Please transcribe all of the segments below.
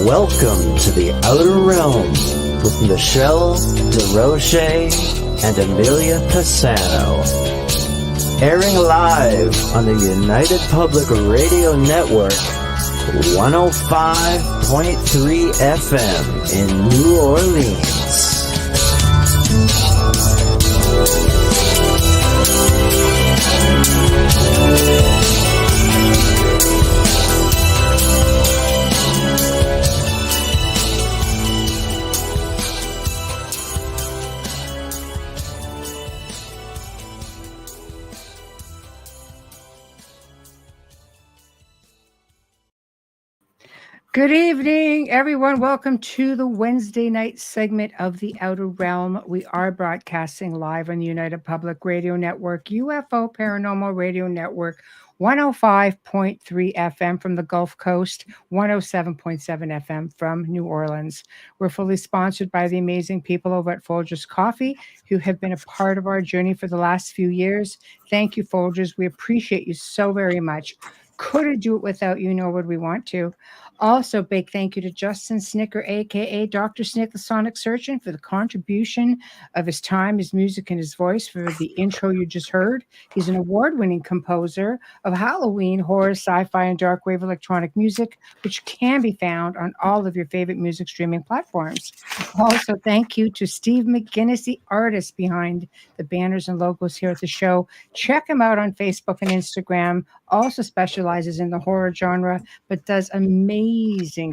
Welcome to the Outer Realms with Michelle Desrochers and Amelia Pisano. Airing live on the United Public Radio Network, 105.3 FM in New Orleans. Good evening, everyone. Welcome to the Wednesday night segment of The Outer Realm. We are broadcasting live on the United Public Radio Network, UFO Paranormal Radio Network, 105.3 FM from the Gulf Coast, 107.7 FM from New Orleans. We're fully sponsored by the amazing people over at Folgers Coffee, who have been a part of our journey for the last few years. Thank you, Folgers. We appreciate you so very much. Couldn't do it without you, nor would we want to. Also, big thank you to Justin Snicker, a.k.a. Dr. Snick, the Sonic Surgeon, for the contribution of his time, his music, and his voice for the intro you just heard. He's an award-winning composer of Halloween, horror, sci-fi, and dark wave electronic music, which can be found on all of your favorite music streaming platforms. Also, thank you to Steve McGinnis, the artist behind the banners and logos here at the show. Check him out on Facebook and Instagram. Also specializes in the horror genre, but does amazing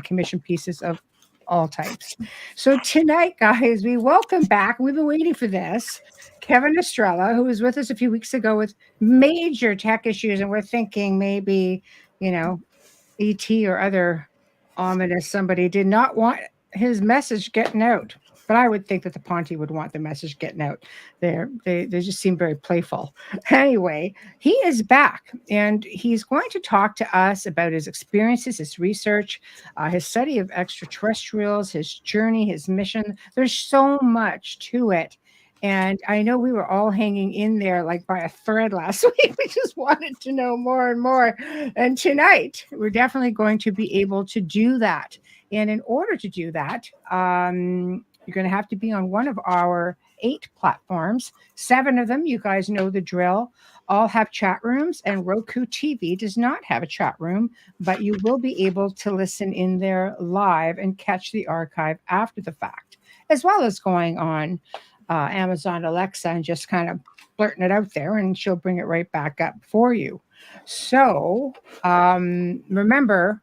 commission pieces of all types. So tonight, guys, we welcome back. We've been waiting for this. Kevin Estrella, who was with us a few weeks ago with major tech issues, and we're thinking maybe, ET or other ominous somebody did not want his message getting out. But I would think that the Ponte would want the message getting out there. They just seem very playful. Anyway, he is back, and he's going to talk to us about his experiences, his research, his study of extraterrestrials, his journey, his mission. There's so much to it. And I know we were all hanging in there like by a thread last week. We just wanted to know more and more. And tonight, we're definitely going to be able to do that. And in order to do that, you're going to have to be on one of our 8 platforms. 7 of them, you guys know the drill, all have chat rooms, and Roku TV does not have a chat room, but you will be able to listen in there live and catch the archive after the fact, as well as going on Amazon Alexa and just kind of blurting it out there, and she'll bring it right back up for you. So remember,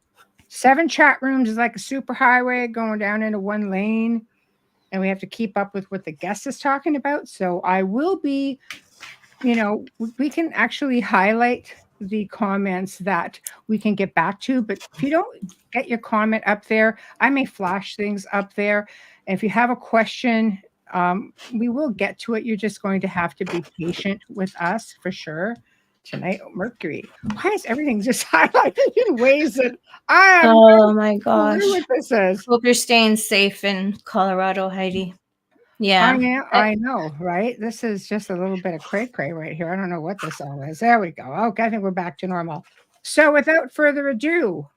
7 chat rooms is like a superhighway going down into one lane. And we have to keep up with what the guest is talking about. So I will be, we can actually highlight the comments that we can get back to. But if you don't get your comment up there, I may flash things up there. And if you have a question, we will get to it. You're just going to have to be patient with us for sure. Tonight, Mercury. Why is everything just highlighted in ways that I am? Oh my gosh! What this is. Hope you're staying safe in Colorado, Heidi. Yeah, I know, right? This is just a little bit of cray right here. I don't know what this all is. There we go. Okay, I think we're back to normal. So, without further ado,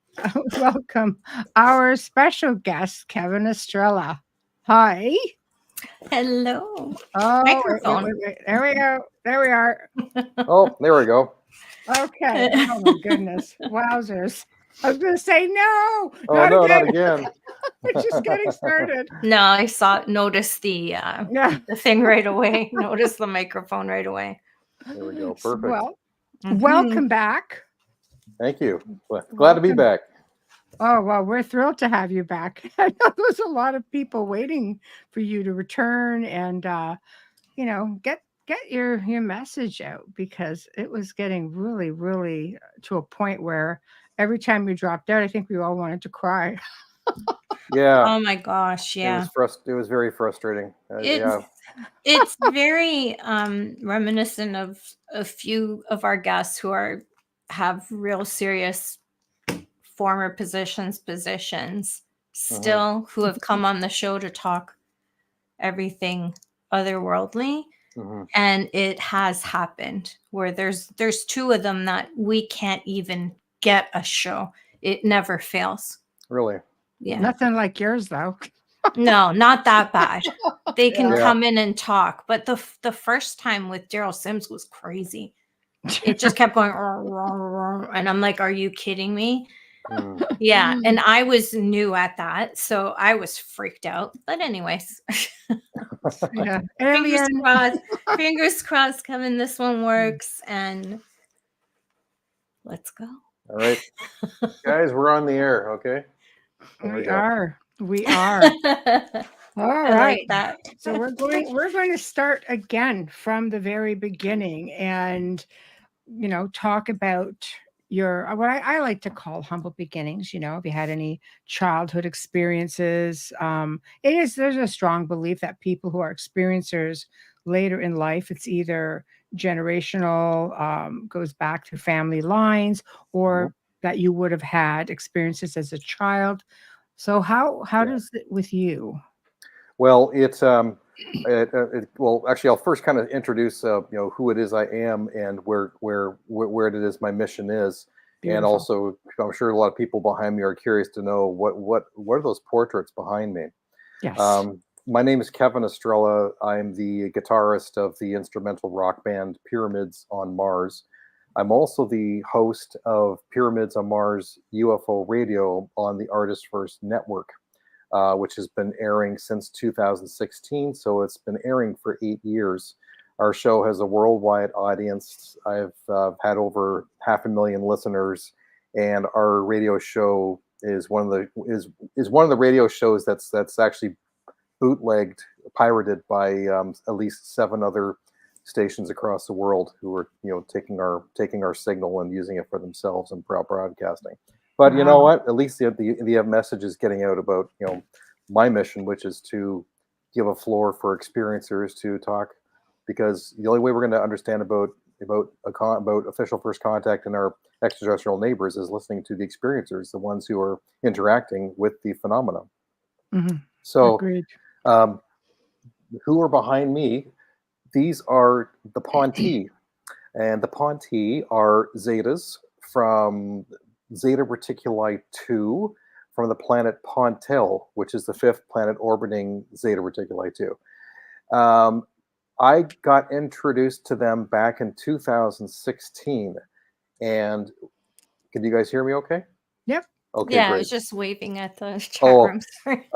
welcome our special guest, Kevin Estrella. Hi. Hello. Oh, wait. There we go. There we are. Oh, there we go. Okay. Oh my goodness. Wowzers. I was going to say no. Oh, not again. We're just getting started. No, I noticed the thing right away. Noticed the microphone right away. There we go. Perfect. Well, welcome back. Thank you. Glad to be back. Oh, well, we're thrilled to have you back. I know there's a lot of people waiting for you to return and, get your message out, because it was getting really, really to a point where every time you dropped out, I think we all wanted to cry. Yeah. Oh my gosh. Yeah. It was very frustrating. It's very reminiscent of a few of our guests who have real serious former positions still, who have come on the show to talk everything otherworldly. And it has happened where there's 2 of them that we can't even get a show. It never fails. Really? Yeah. Nothing like yours, though. No, not that bad. They can Yeah. come in and talk. But the first time with Daryl Sims was crazy. It just kept going, and I'm like, are you kidding me? Mm. Yeah. And I was new at that. So I was freaked out. But anyways, Yeah. fingers Alien. crossed. Fingers crossed, Kevin, this one works. And let's go. All right, guys, we're on the air. Okay. There We go. are. We are. All I right. like that. So we're going to start again from the very beginning and, talk about your, what I like to call humble beginnings. If you had any childhood experiences, there's a strong belief that people who are experiencers later in life, it's either generational, goes back to family lines, or that you would have had experiences as a child. So how does it with you? Well, well, actually, I'll first kind of introduce, who it is I am and where it is my mission is, Beautiful. and also, I'm sure a lot of people behind me are curious to know what are those portraits behind me. Yes. My name is Kevin Estrella. I'm the guitarist of the instrumental rock band Pyramids on Mars. I'm also the host of Pyramids on Mars UFO Radio on the Artist First Network, which has been airing since 2016. So it's been airing for 8 years. Our show has a worldwide audience. I've had over 500,000 listeners, and our radio show is one of the radio shows that's actually bootlegged, pirated by at least 7 other stations across the world who are taking our signal and using it for themselves and broadcasting. But you know what? At least the message is getting out about my mission, which is to give a floor for experiencers to talk, because the only way we're going to understand about official first contact and our extraterrestrial neighbors is listening to the experiencers, the ones who are interacting with the phenomena. Mm-hmm. So, agreed. Who are behind me? These are the Ponti, and the Ponti are Zetas from Zeta Reticuli 2 from the planet Pontel, which is the 5th planet orbiting Zeta Reticuli 2. I got introduced to them back in 2016, and can you guys hear me okay? Yep. Okay, yeah, great. I was just waving at the chat room.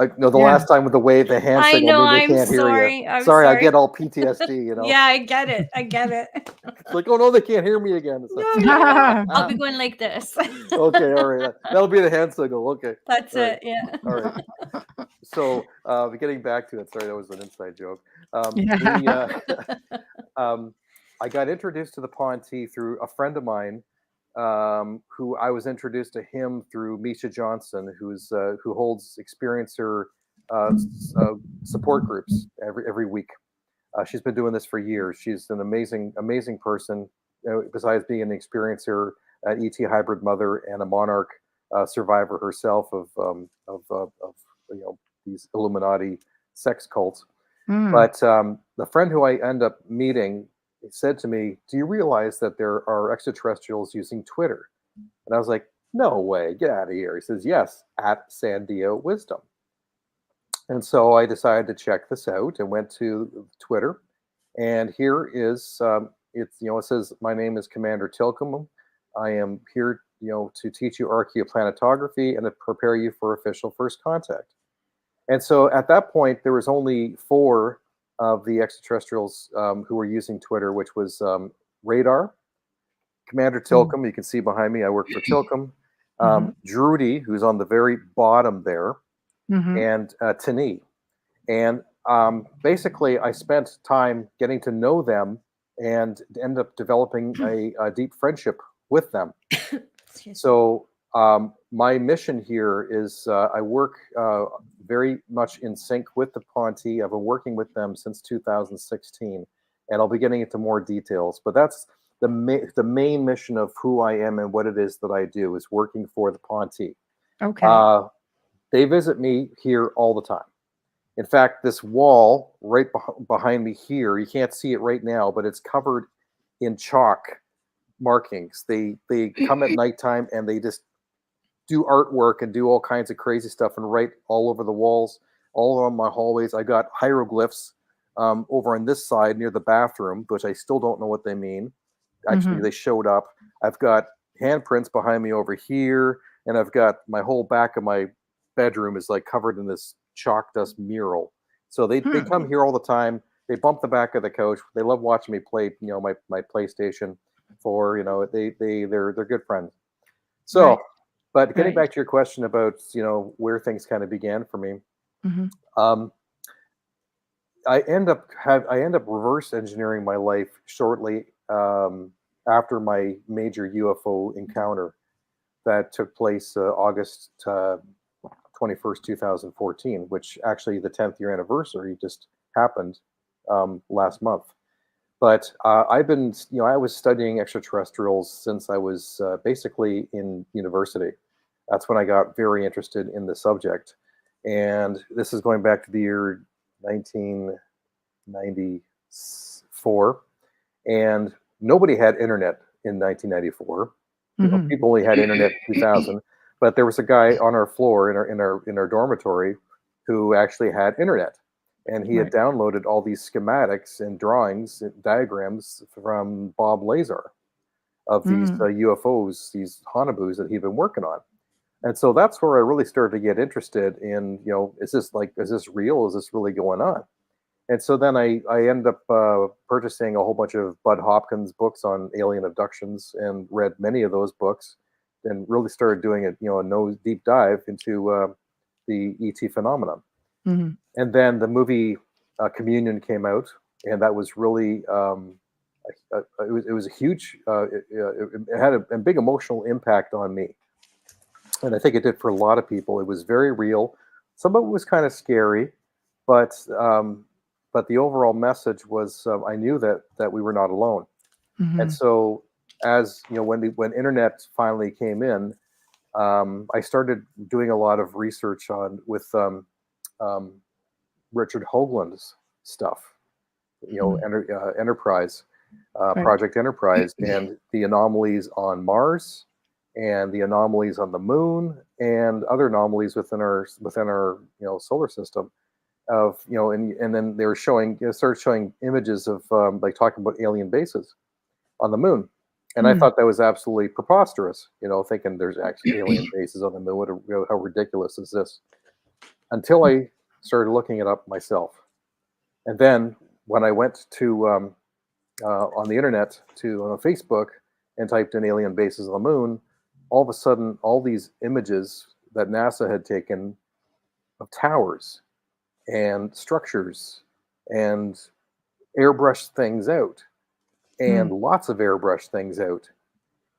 The last time with the hand signal, I know, they I'm can't sorry. hear you. I'm sorry, I sorry. get all PTSD, Yeah, I get it. It's like, oh no, they can't hear me again. It's like, No. I'll be going like this. Okay, all right. That'll be the hand signal. Okay. That's all it, right. yeah. All right. So, getting back to it, sorry, that was an inside joke. I got introduced to the Ponti through a friend of mine, who I was introduced to him through Misha Johnson, who holds experiencer support groups every week. She's been doing this for years. She's an amazing person. Besides being an experiencer, an ET hybrid mother, and a monarch survivor herself of these Illuminati sex cults. But the friend who I end up meeting said to me, "Do you realize that there are extraterrestrials using Twitter?" And I was like, "No way, get out of here." He says, "Yes, at Sandia Wisdom." And so I decided to check this out and went to Twitter. And here is, it says, "My name is Commander Tilcomb. I am here, to teach you archaeoplanetography and to prepare you for official first contact." And so at that point, there was only 4 of the extraterrestrials who were using Twitter, which was Radar, Commander Tilcomb. You can see behind me, I work for Tilcomb. Drudy, who's on the very bottom there, and Tani. And basically, I spent time getting to know them and ended up developing a deep friendship with them. So my mission here is I work very much in sync with the Ponti. I've been working with them since 2016, and I'll be getting into more details. But that's the main mission of who I am and what it is that I do, is working for the Ponti. Okay. They visit me here all the time. In fact, this wall right behind me here, you can't see it right now, but it's covered in chalk markings. They come at nighttime and they just do artwork and do all kinds of crazy stuff and write all over the walls, all around my hallways. I got hieroglyphs over on this side near the bathroom, which I still don't know what they mean. Actually, they showed up. I've got handprints behind me over here, and I've got my whole back of my bedroom is like covered in this chalk dust mural. So they come here all the time. They bump the back of the couch. They love watching me play, my PlayStation 4. They're good friends. So, right. But getting back to your question about where things kind of began for me, I end up reverse engineering my life shortly after my major UFO encounter that took place August 21st, 2014, which actually the 10th year anniversary just happened last month. But I was studying extraterrestrials since I was basically in university. That's when I got very interested in the subject. And this is going back to the year 1994. And nobody had internet in 1994. People only had internet in 2000. But there was a guy on our floor in our dormitory who actually had internet. And he had downloaded all these schematics and drawings and diagrams from Bob Lazar of these UFOs, these Hanabus that he'd been working on. And so that's where I really started to get interested in, is this real? Is this really going on? And so then I ended up purchasing a whole bunch of Bud Hopkins books on alien abductions and read many of those books and really started doing a deep dive into the ET phenomenon. And then the movie Communion came out, and that was really it was a huge it had a big emotional impact on me, and I think it did for a lot of people. It was very real. Some of it was kind of scary, but the overall message was I knew that we were not alone. And so as when internet finally came in, I started doing a lot of research with Richard Hoagland's stuff, Enterprise, Project Enterprise, and the anomalies on Mars, and the anomalies on the Moon, and other anomalies within our solar system. And then they were started showing images of like talking about alien bases on the Moon. And I thought that was absolutely preposterous, thinking there's actually alien bases on the Moon. How ridiculous is this? Until I started looking it up myself. And then when I went to on the internet on Facebook and typed in alien bases on the Moon, all of a sudden all these images that NASA had taken of towers and structures and airbrushed things out, and lots of airbrushed things out.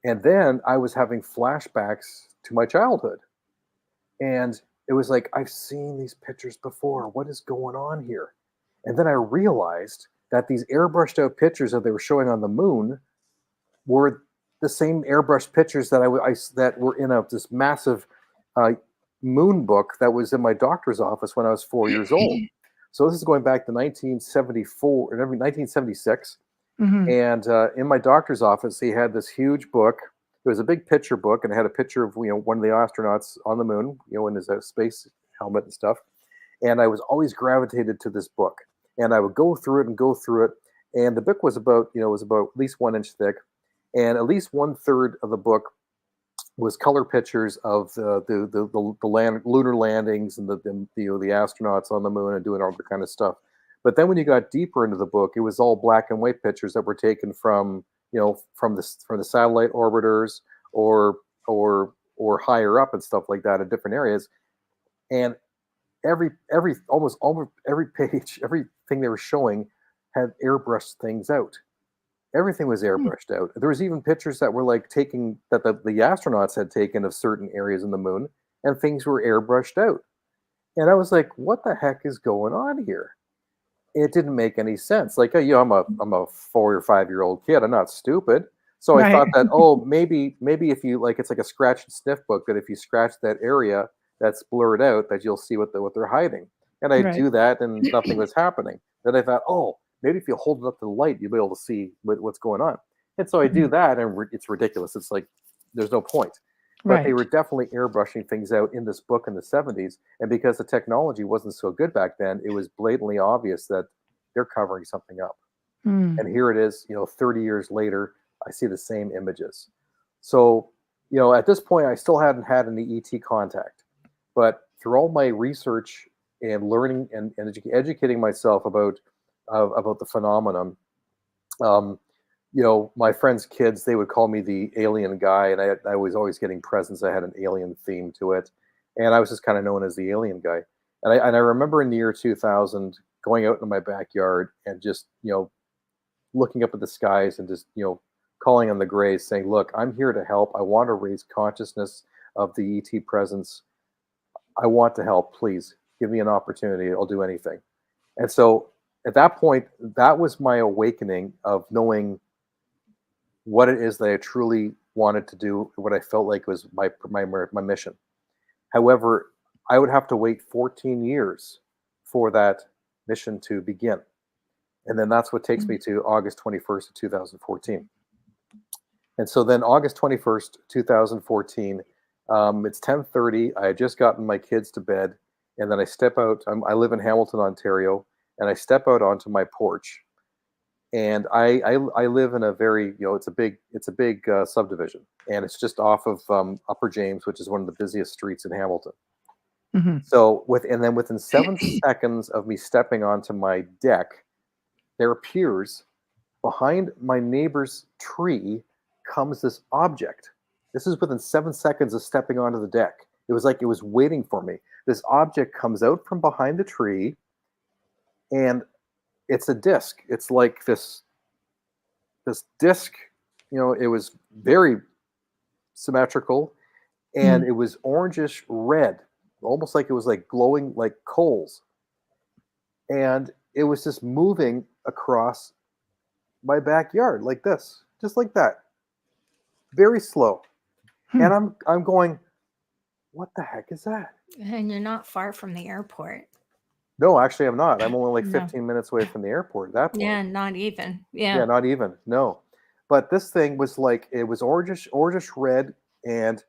And then I was having flashbacks to my childhood. And it was like, I've seen these pictures before. What is going on here? And then I realized that these airbrushed out pictures that they were showing on the Moon were the same airbrushed pictures that that were in this massive moon book that was in my doctor's office when I was 4 years old. So this is going back to 1976. And in my doctor's office, he had this huge book. It was a big picture book, and it had a picture of one of the astronauts on the Moon, in his space helmet and stuff. And I was always gravitated to this book, and I would go through it. And the book was about at least 1 inch thick, and at least 1/3 of the book was color pictures of the lunar landings and the astronauts on the Moon and doing all the kind of stuff. But then when you got deeper into the book, it was all black and white pictures that were taken from the satellite orbiters or higher up and stuff like that in different areas. And almost every page, everything they were showing had airbrushed things out. Everything was airbrushed out. There was even pictures that were like taking that the astronauts had taken of certain areas in the Moon, and things were airbrushed out. And I was like, what the heck is going on here? It didn't make any sense. Like, I'm a 4 or 5 year old kid. I'm not stupid. So I thought that, maybe if you it's like a scratch and sniff book, that if you scratch that area that's blurred out, that you'll see what they're hiding. And I do that, and nothing was happening. Then I thought, maybe if you hold it up to the light, you'll be able to see what's going on. And so I do that, and it's ridiculous. It's like there's no point. But they were definitely airbrushing things out in this book in the 70s. And because the technology wasn't so good back then, it was blatantly obvious that they're covering something up. And here it is, 30 years later, I see the same images. So, at this point, I still hadn't had any ET contact. But through all my research and learning and educating myself about the phenomenon, my friends' kids, they would call me the alien guy, and I was always getting presents that had an alien theme to it. And I was just kind of known as the alien guy. And I remember in the year 2000 going out in my backyard and just, looking up at the skies and just, calling on the grays saying, look, I'm here to help. I want to raise consciousness of the ET presence. I want to help. Please give me an opportunity. I'll do anything. And so at that point, that was my awakening of knowing what it is that I truly wanted to do, what I felt like was my mission. However, I would have to wait 14 years for that mission to begin. And then that's what takes me to August 21st of 2014. And so then August 21st, 2014, it's 10:30. I had just gotten my kids to bed. And then I step out. I live in Hamilton, Ontario. And I step out onto my porch. And I live in a very, it's a big subdivision. And it's just off of Upper James, which is one of the busiest streets in Hamilton. So within 7 seconds of me stepping onto my deck, there appears behind my neighbor's tree comes this object. This is within 7 seconds of stepping onto the deck. It was like it was waiting for me. This object comes out from behind the tree, and it's a disc. It's like this disc, it was very symmetrical, and it was orangish red, almost like it was like glowing like coals. And it was just moving across my backyard like this, just like that. Very slow. And I'm going, what the heck is that? And you're not far from the airport. No, actually I'm not. I'm only like 15 minutes away from the airport at that point. Yeah, not even. Yeah, not even. No. But this thing was like, it was orangish red and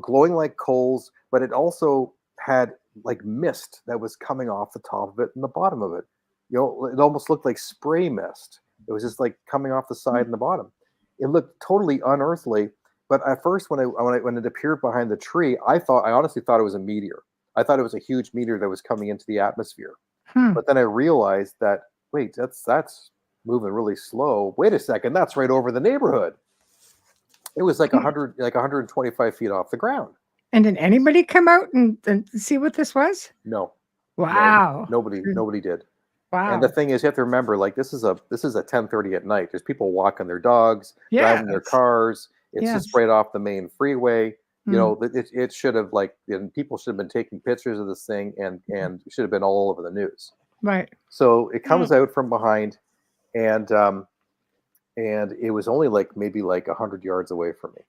glowing like coals, but it also had like mist that was coming off the top of it and the bottom of it. It almost looked like spray mist. It was just like coming off the side and the bottom. It looked totally unearthly. But at first, when it appeared behind the tree, I honestly thought it was a meteor. I thought it was a huge meteor that was coming into the atmosphere. But then I realized that, wait, that's moving really slow. Wait a second, that's right over the neighborhood. It was like 125 feet off the ground. And did anybody come out and see what this was? No. Wow. No, nobody did. Wow. And the thing is, you have to remember, like this is a 10:30 at night. There's people walking their dogs, driving their cars. It's just right off the main freeway. It should have people should have been taking pictures of this thing and it should have been all over the news. Right. So it comes out from behind, and it was only maybe 100 yards away from me,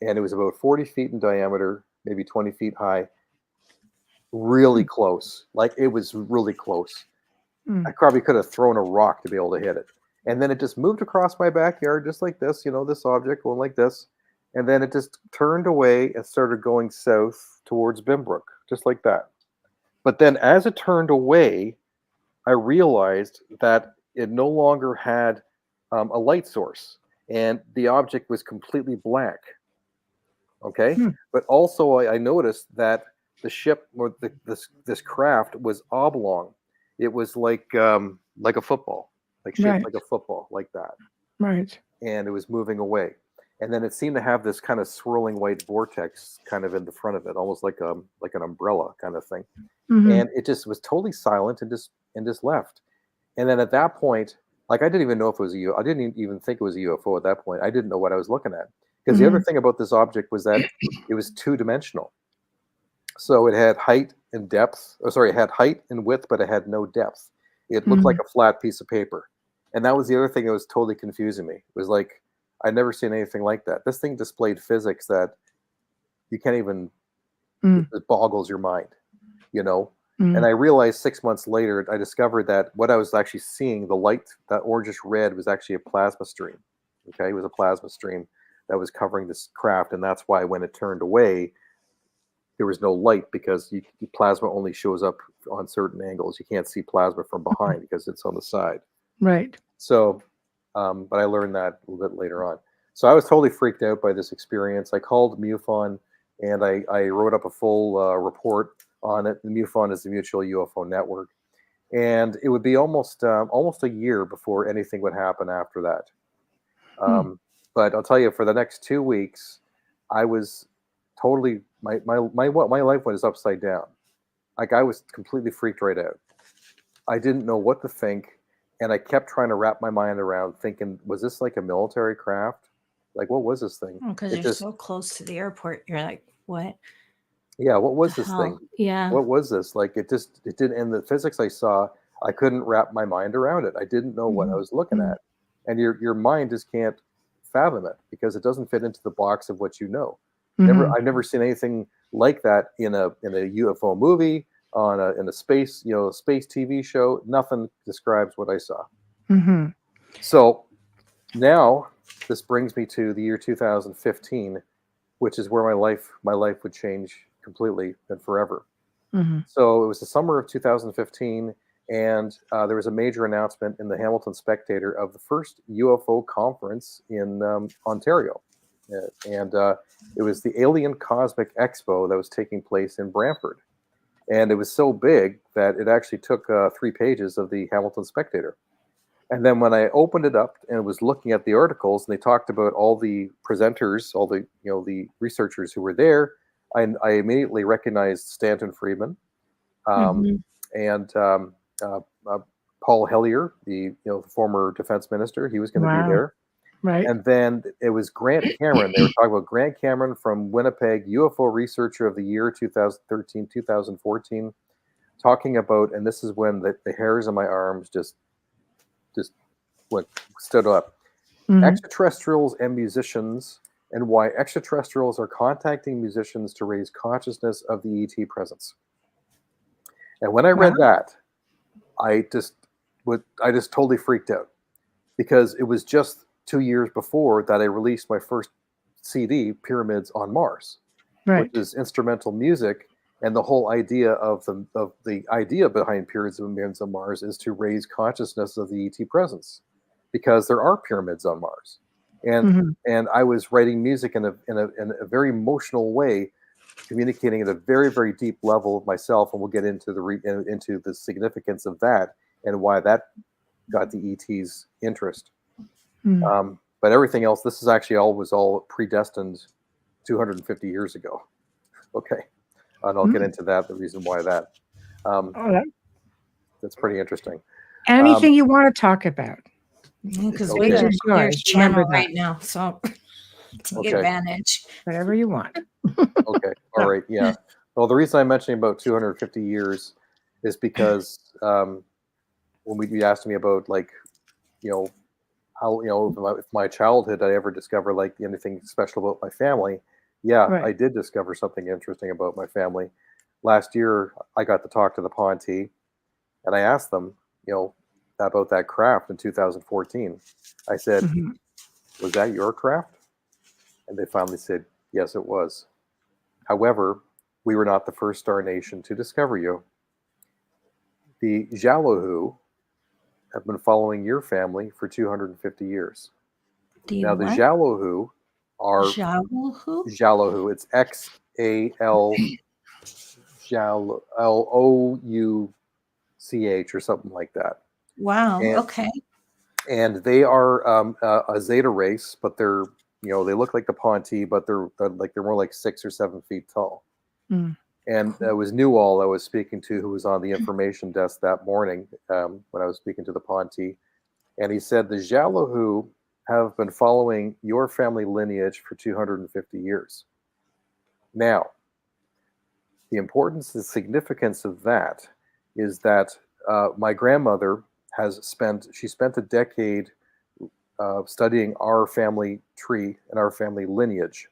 and it was about 40 feet in diameter, maybe 20 feet high. Really close. Like it was really close. I probably could have thrown a rock to be able to hit it. And then it just moved across my backyard just like this, this object going like this. And then it just turned away and started going south towards Bimbrook, just like that. But then as it turned away, I realized that it no longer had a light source, and the object was completely black. Okay? But also I noticed that the ship, or this craft, was oblong. It was like a football, shaped like a football, like that. Right. And it was moving away. And then it seemed to have this kind of swirling white vortex kind of in the front of it, almost like an umbrella kind of thing. And it just was totally silent and just left. And then at that point, I didn't even know if it was a UFO. I didn't even think it was a UFO at that point. I didn't know what I was looking at. Because the other thing about this object was that it was two-dimensional. So it had height and depth. It had height and width, but it had no depth. It looked like a flat piece of paper. And that was the other thing that was totally confusing me. It was like, I'd never seen anything like that. This thing displayed physics that you can't even, it boggles your mind, And I realized 6 months later, I discovered that what I was actually seeing, the light, that orangish red, was actually a plasma stream. Okay, it was a plasma stream that was covering this craft, and that's why when it turned away, there was no light, because plasma only shows up on certain angles. You can't see plasma from behind because it's on the side. Right. So, but I learned that a little bit later on. So I was totally freaked out by this experience. I called MUFON, and I wrote up a full report on it. The MUFON is the Mutual UFO Network, and it would be almost a year before anything would happen after that. But I'll tell you, for the next 2 weeks, I was totally my life was upside down. Like, I was completely freaked right out. I didn't know what to think, and I kept trying to wrap my mind around thinking, was this like a military craft? Like, what was this thing? Because you're so close to the airport, you're like, what? Yeah, what was this thing? Yeah. What was this? Like, it didn't. And the physics I saw, I couldn't wrap my mind around it. I didn't know what I was looking at, and your mind just can't fathom it, because it doesn't fit into the box of what you know. I've never seen anything like that in a UFO movie, in a space space TV show. Nothing describes what I saw. So now this brings me to the year 2015, which is where my life would change completely and forever. So it was the summer of 2015, and there was a major announcement in the Hamilton Spectator of the first UFO conference in Ontario. And it was the Alien Cosmic Expo that was taking place in Brantford. And it was so big that it actually took 3 pages of the Hamilton Spectator. And then when I opened it up and was looking at the articles, and they talked about all the presenters, all the the researchers who were there, I immediately recognized Stanton Friedman, and Paul Hellyer, the the former defense minister. He was going to be there. Right. And then it was Grant Cameron. They were talking about Grant Cameron from Winnipeg, UFO Researcher of the Year 2013, 2014, talking about, and this is when the hairs on my arms just stood up. Extraterrestrials and musicians, and why extraterrestrials are contacting musicians to raise consciousness of the ET presence. And when I read that, I just totally freaked out, because it was just 2 years before that I released my first CD, Pyramids on Mars, which is instrumental music. And the whole idea of the idea behind Pyramids on Mars is to raise consciousness of the ET presence, because there are pyramids on Mars. And I was writing music in a very emotional way, communicating at a very, very deep level of myself, and we'll get into the significance of that and why that got the ET's interest. But everything else, this is actually was all predestined 250 years ago. Okay. And I'll get into that, the reason why that. That's pretty interesting. Anything you want to talk about. Because we got your channel right now, so take advantage. Whatever you want. Okay. All right. Yeah. Well, the reason I'm mentioning about 250 years is because when you asked me about, like, how, if my childhood I ever discover like anything special about my family. Yeah, I did discover something interesting about my family. Last year, I got to talk to the Ponte, and I asked them, about that craft in 2014. I said, was that your craft? And they finally said, yes, it was. However, we were not the first star nation to discover you. The Jalohu have been following your family for 250 years. Now, the Jalohu are Jalohu. It's XALOUCH or something like that. Wow. Okay. And they are a Zeta race, but they're they look like the Ponte, but they're more like 6 or 7 feet tall. And it was Newall I was speaking to, who was on the information desk that morning when I was speaking to the Ponte. And he said the Jalohu have been following your family lineage for 250 years. Now, the importance and significance of that is that my grandmother spent a decade studying our family tree and our family lineage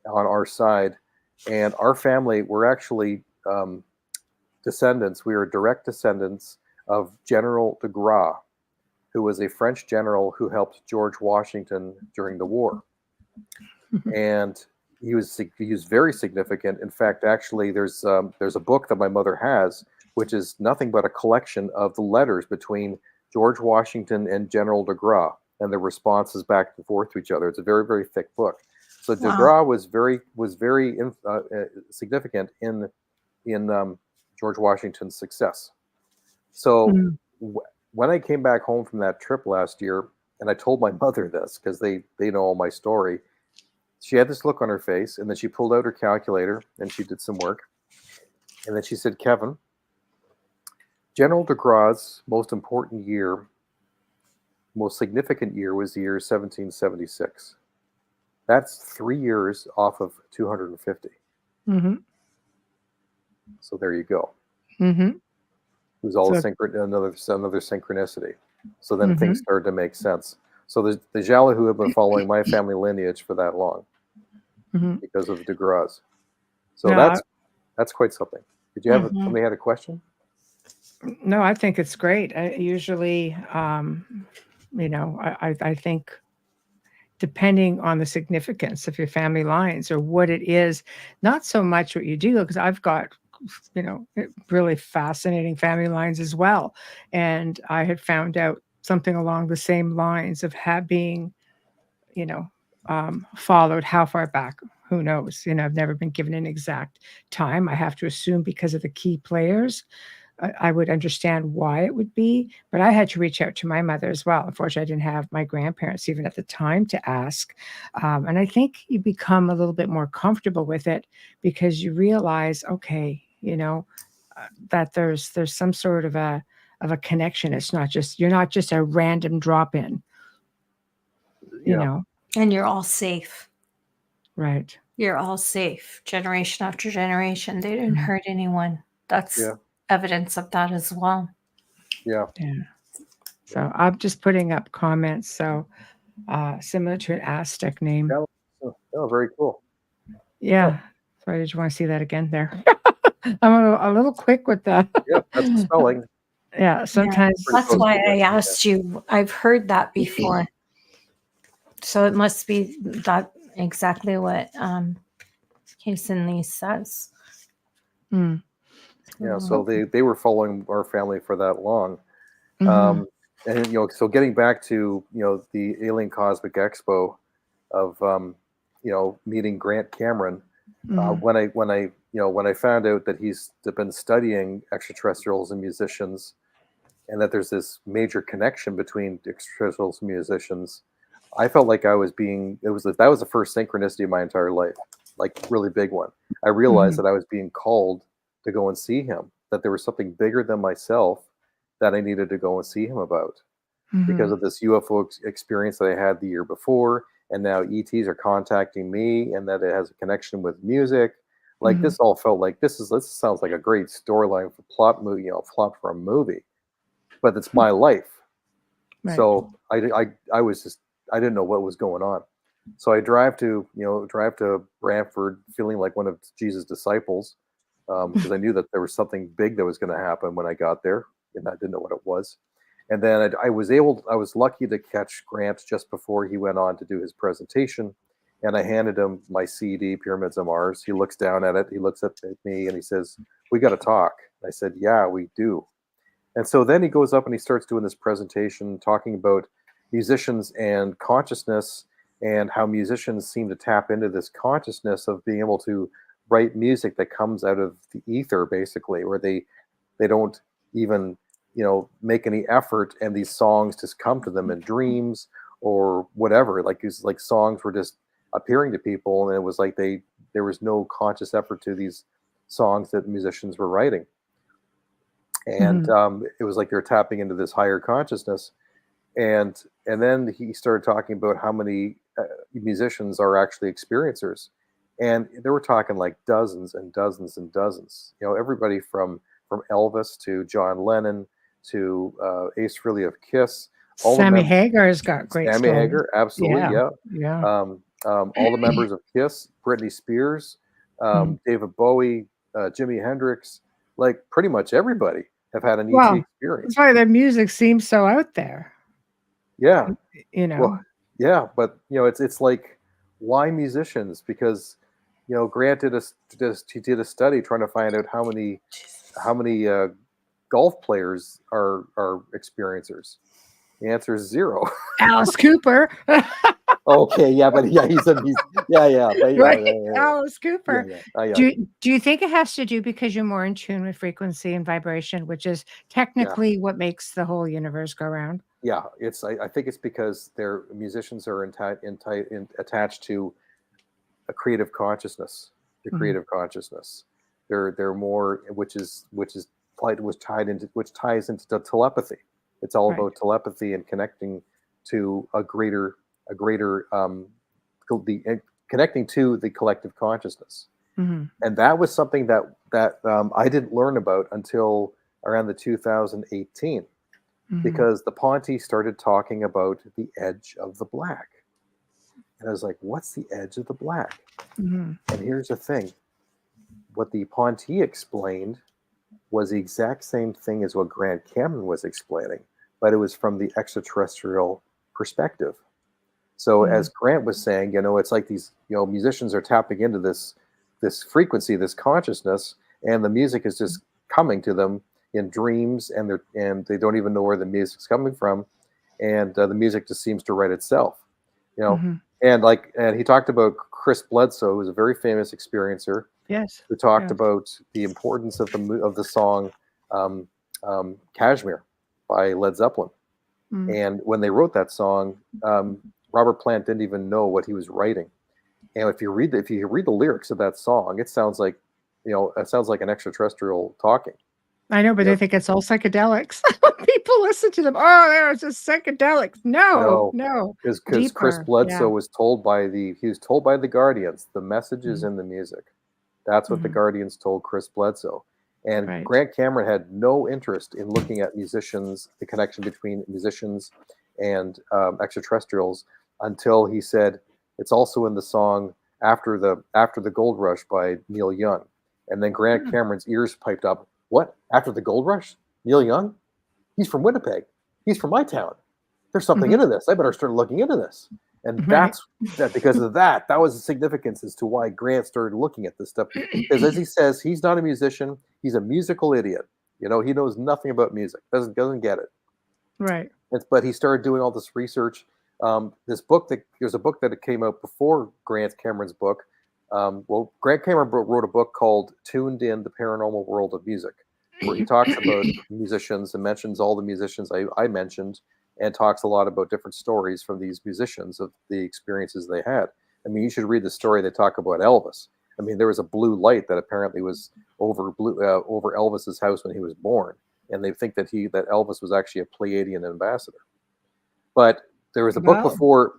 on our side. And our family, we're actually descendants. We are direct descendants of General de Grasse, who was a French general who helped George Washington during the war. and he was very significant. In fact, actually, there's a book that my mother has, which is nothing but a collection of the letters between George Washington and General de Grasse and the responses back and forth to each other. It's a very, very thick book. So de Grasse was very significant in George Washington's success. So when I came back home from that trip last year, and I told my mother this because they know all my story, she had this look on her face, and then she pulled out her calculator and she did some work, and then she said, "Kevin, General de Grasse's most important year, most significant year was the year 1776. That's 3 years off of 250. So there you go. It was all another synchronicity. So then things started to make sense. So the Jalahoo have been following my family lineage for that long because of de Grasse. So that's quite something. Did you have somebody had a question? No, I think it's great. I usually, I think depending on the significance of your family lines or what it is, not so much what you do, because I've got, really fascinating family lines as well. And I had found out something along the same lines of being, followed. How far back? Who knows? I've never been given an exact time. I have to assume because of the key players, I would understand why it would be, but I had to reach out to my mother as well. Unfortunately, I didn't have my grandparents even at the time to ask. And I think you become a little bit more comfortable with it because you realize, okay, that there's some sort of a connection. It's not just, you're not just a random drop in, you know. And you're all safe. Right. You're all safe. Generation after generation. They didn't hurt anyone. That's evidence of that as well. Yeah. So I'm just putting up comments. So similar to an Aztec name. Oh, very cool. Yeah. Sorry, did you want to see that again there? I'm a little quick with that. Yeah, that's the spelling. Yeah, sometimes. That's why I asked you. I've heard that before. So it must be that exactly what Kason Lee says. Yeah, so they were following our family for that long. And so getting back to the Alien Cosmic Expo of meeting Grant Cameron, when I found out that he's been studying extraterrestrials and musicians, and that there's this major connection between extraterrestrials and musicians, I felt like that was the first synchronicity of my entire life, like really big one. I realized that I was being called to go and see him, that there was something bigger than myself that I needed to go and see him about because of this UFO experience that I had the year before. And now ETs are contacting me, and that it has a connection with music. Like this all felt like this sounds like a great storyline for plot for a movie, but it's my life. Right. So I was just, I didn't know what was going on. So I drive to Brantford feeling like one of Jesus' disciples, because I knew that there was something big that was going to happen when I got there, and I didn't know what it was. And then I was lucky to catch Grant just before he went on to do his presentation, and I handed him my CD, Pyramids of Mars. He looks down at it, he looks up at me, and he says, "We got to talk." I said, "Yeah, we do." And so then he goes up and he starts doing this presentation, talking about musicians and consciousness, and how musicians seem to tap into this consciousness of being able to write music that comes out of the ether, basically, where they don't even make any effort, and these songs just come to them in dreams or whatever. Like songs were just appearing to people, and it was like there was no conscious effort to these songs that musicians were writing, and it was like they're tapping into this higher consciousness. And then he started talking about how many musicians are actually experiencers, and they were talking like dozens and dozens and dozens. Everybody from Elvis to John Lennon to Ace Frehley of Kiss. Sammy Hagar's got great Sammy stories. Hagar, absolutely, yeah. All the members of Kiss, Britney Spears, David Bowie, Jimi Hendrix, like pretty much everybody have had an ET experience. That's why their music seems so out there. Yeah. Well, yeah, but it's like why musicians? Because Grant did a study trying to find out how many golf players are experiencers. The answer is 0. Alice Cooper. Okay, yeah, but he's but Alice Cooper. Yeah. Do you think it has to do because you're more in tune with frequency and vibration, which is technically what makes the whole universe go round? Yeah, I think it's because their musicians are attached to a creative consciousness. The creative consciousness. They're more, which ties into telepathy. It's all about telepathy and connecting to connecting to the collective consciousness. And that was something that I didn't learn about until around the 2018, because the Ponte started talking about the edge of the black. And I was like, what's the edge of the black? And here's the thing. What the Ponte explained was the exact same thing as what Grant Cameron was explaining, but it was from the extraterrestrial perspective. So as Grant was saying, it's like these, musicians are tapping into this frequency, this consciousness, and the music is just coming to them in dreams, and they don't even know where the music's coming from, and the music just seems to write itself, And he talked about Chris Bledsoe, who's a very famous experiencer. Yes. Who talked about the importance of the song "Kashmir" by Led Zeppelin. And when they wrote that song, Robert Plant didn't even know what he was writing. And if you read the lyrics of that song, it sounds like an extraterrestrial talking. I know, but they think it's all psychedelics. People listen to them. Oh, there's just psychedelics. No. Because Chris Bledsoe was told by the Guardians, the message is in the music. That's what the Guardians told Chris Bledsoe. And Grant Cameron had no interest in looking at musicians, the connection between musicians and extraterrestrials, until he said it's also in the song After the Gold Rush by Neil Young. And then Grant Cameron's ears piped up, what? After the Gold Rush? Neil Young? He's from Winnipeg. He's from my town. There's something into this. I better start looking into this. And that's because of that was the significance as to why Grant started looking at this stuff. Because as he says, he's not a musician. He's a musical idiot. He knows nothing about music. Doesn't get it. Right. But he started doing all this research. There's a book that came out before Grant Cameron's book. Grant Cameron wrote a book called Tuned In: The Paranormal World of Music, where he talks about musicians and mentions all the musicians I mentioned, and talks a lot about different stories from these musicians of the experiences they had. I mean, you should read the story they talk about Elvis. I mean, there was a blue light that apparently was over Elvis's house when he was born, and they think that Elvis was actually a Pleiadian ambassador. But there was a book before.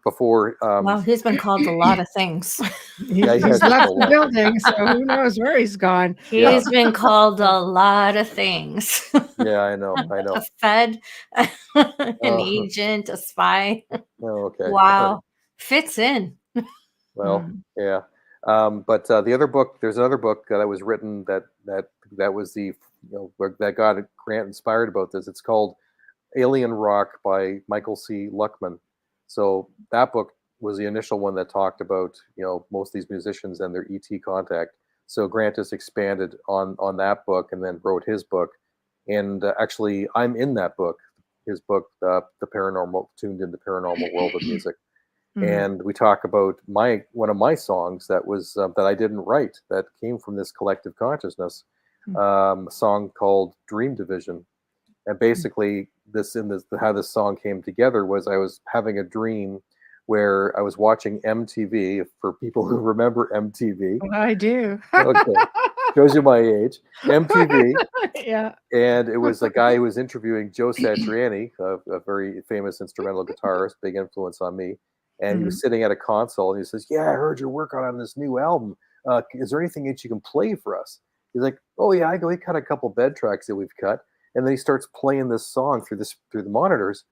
Well, he's been called a lot of things. He's left the building, so who knows where he's gone. He's been called a lot of things. Yeah, I know. A Fed, an agent, a spy. Oh, okay. Wow, fits in. Well, yeah. But the other book, there's another book that was written that was that got Grant inspired about this. It's called Alien Rock by Michael C. Luckman. So that book was the initial one that talked about most of these musicians and their ET contact. So Grant just expanded on that book and then wrote his book. And actually, I'm in that book. His book, the paranormal, Tuned In: The Paranormal World of Music. And we talk about one of my songs that was that I didn't write, that came from this collective consciousness, a song called Dream Division. And basically, how this song came together was I was having a dream where I was watching MTV. For people who remember MTV, I do. Okay, shows you my age. MTV. Yeah. And it was a guy who was interviewing Joe Satriani, a very famous instrumental guitarist, big influence on me. And he was sitting at a console, and he says, "Yeah, I heard you're working on this new album. Is there anything that you can play for us?" He's like, "Oh yeah, we cut a couple bed tracks that we've cut." And then he starts playing this song through the monitors,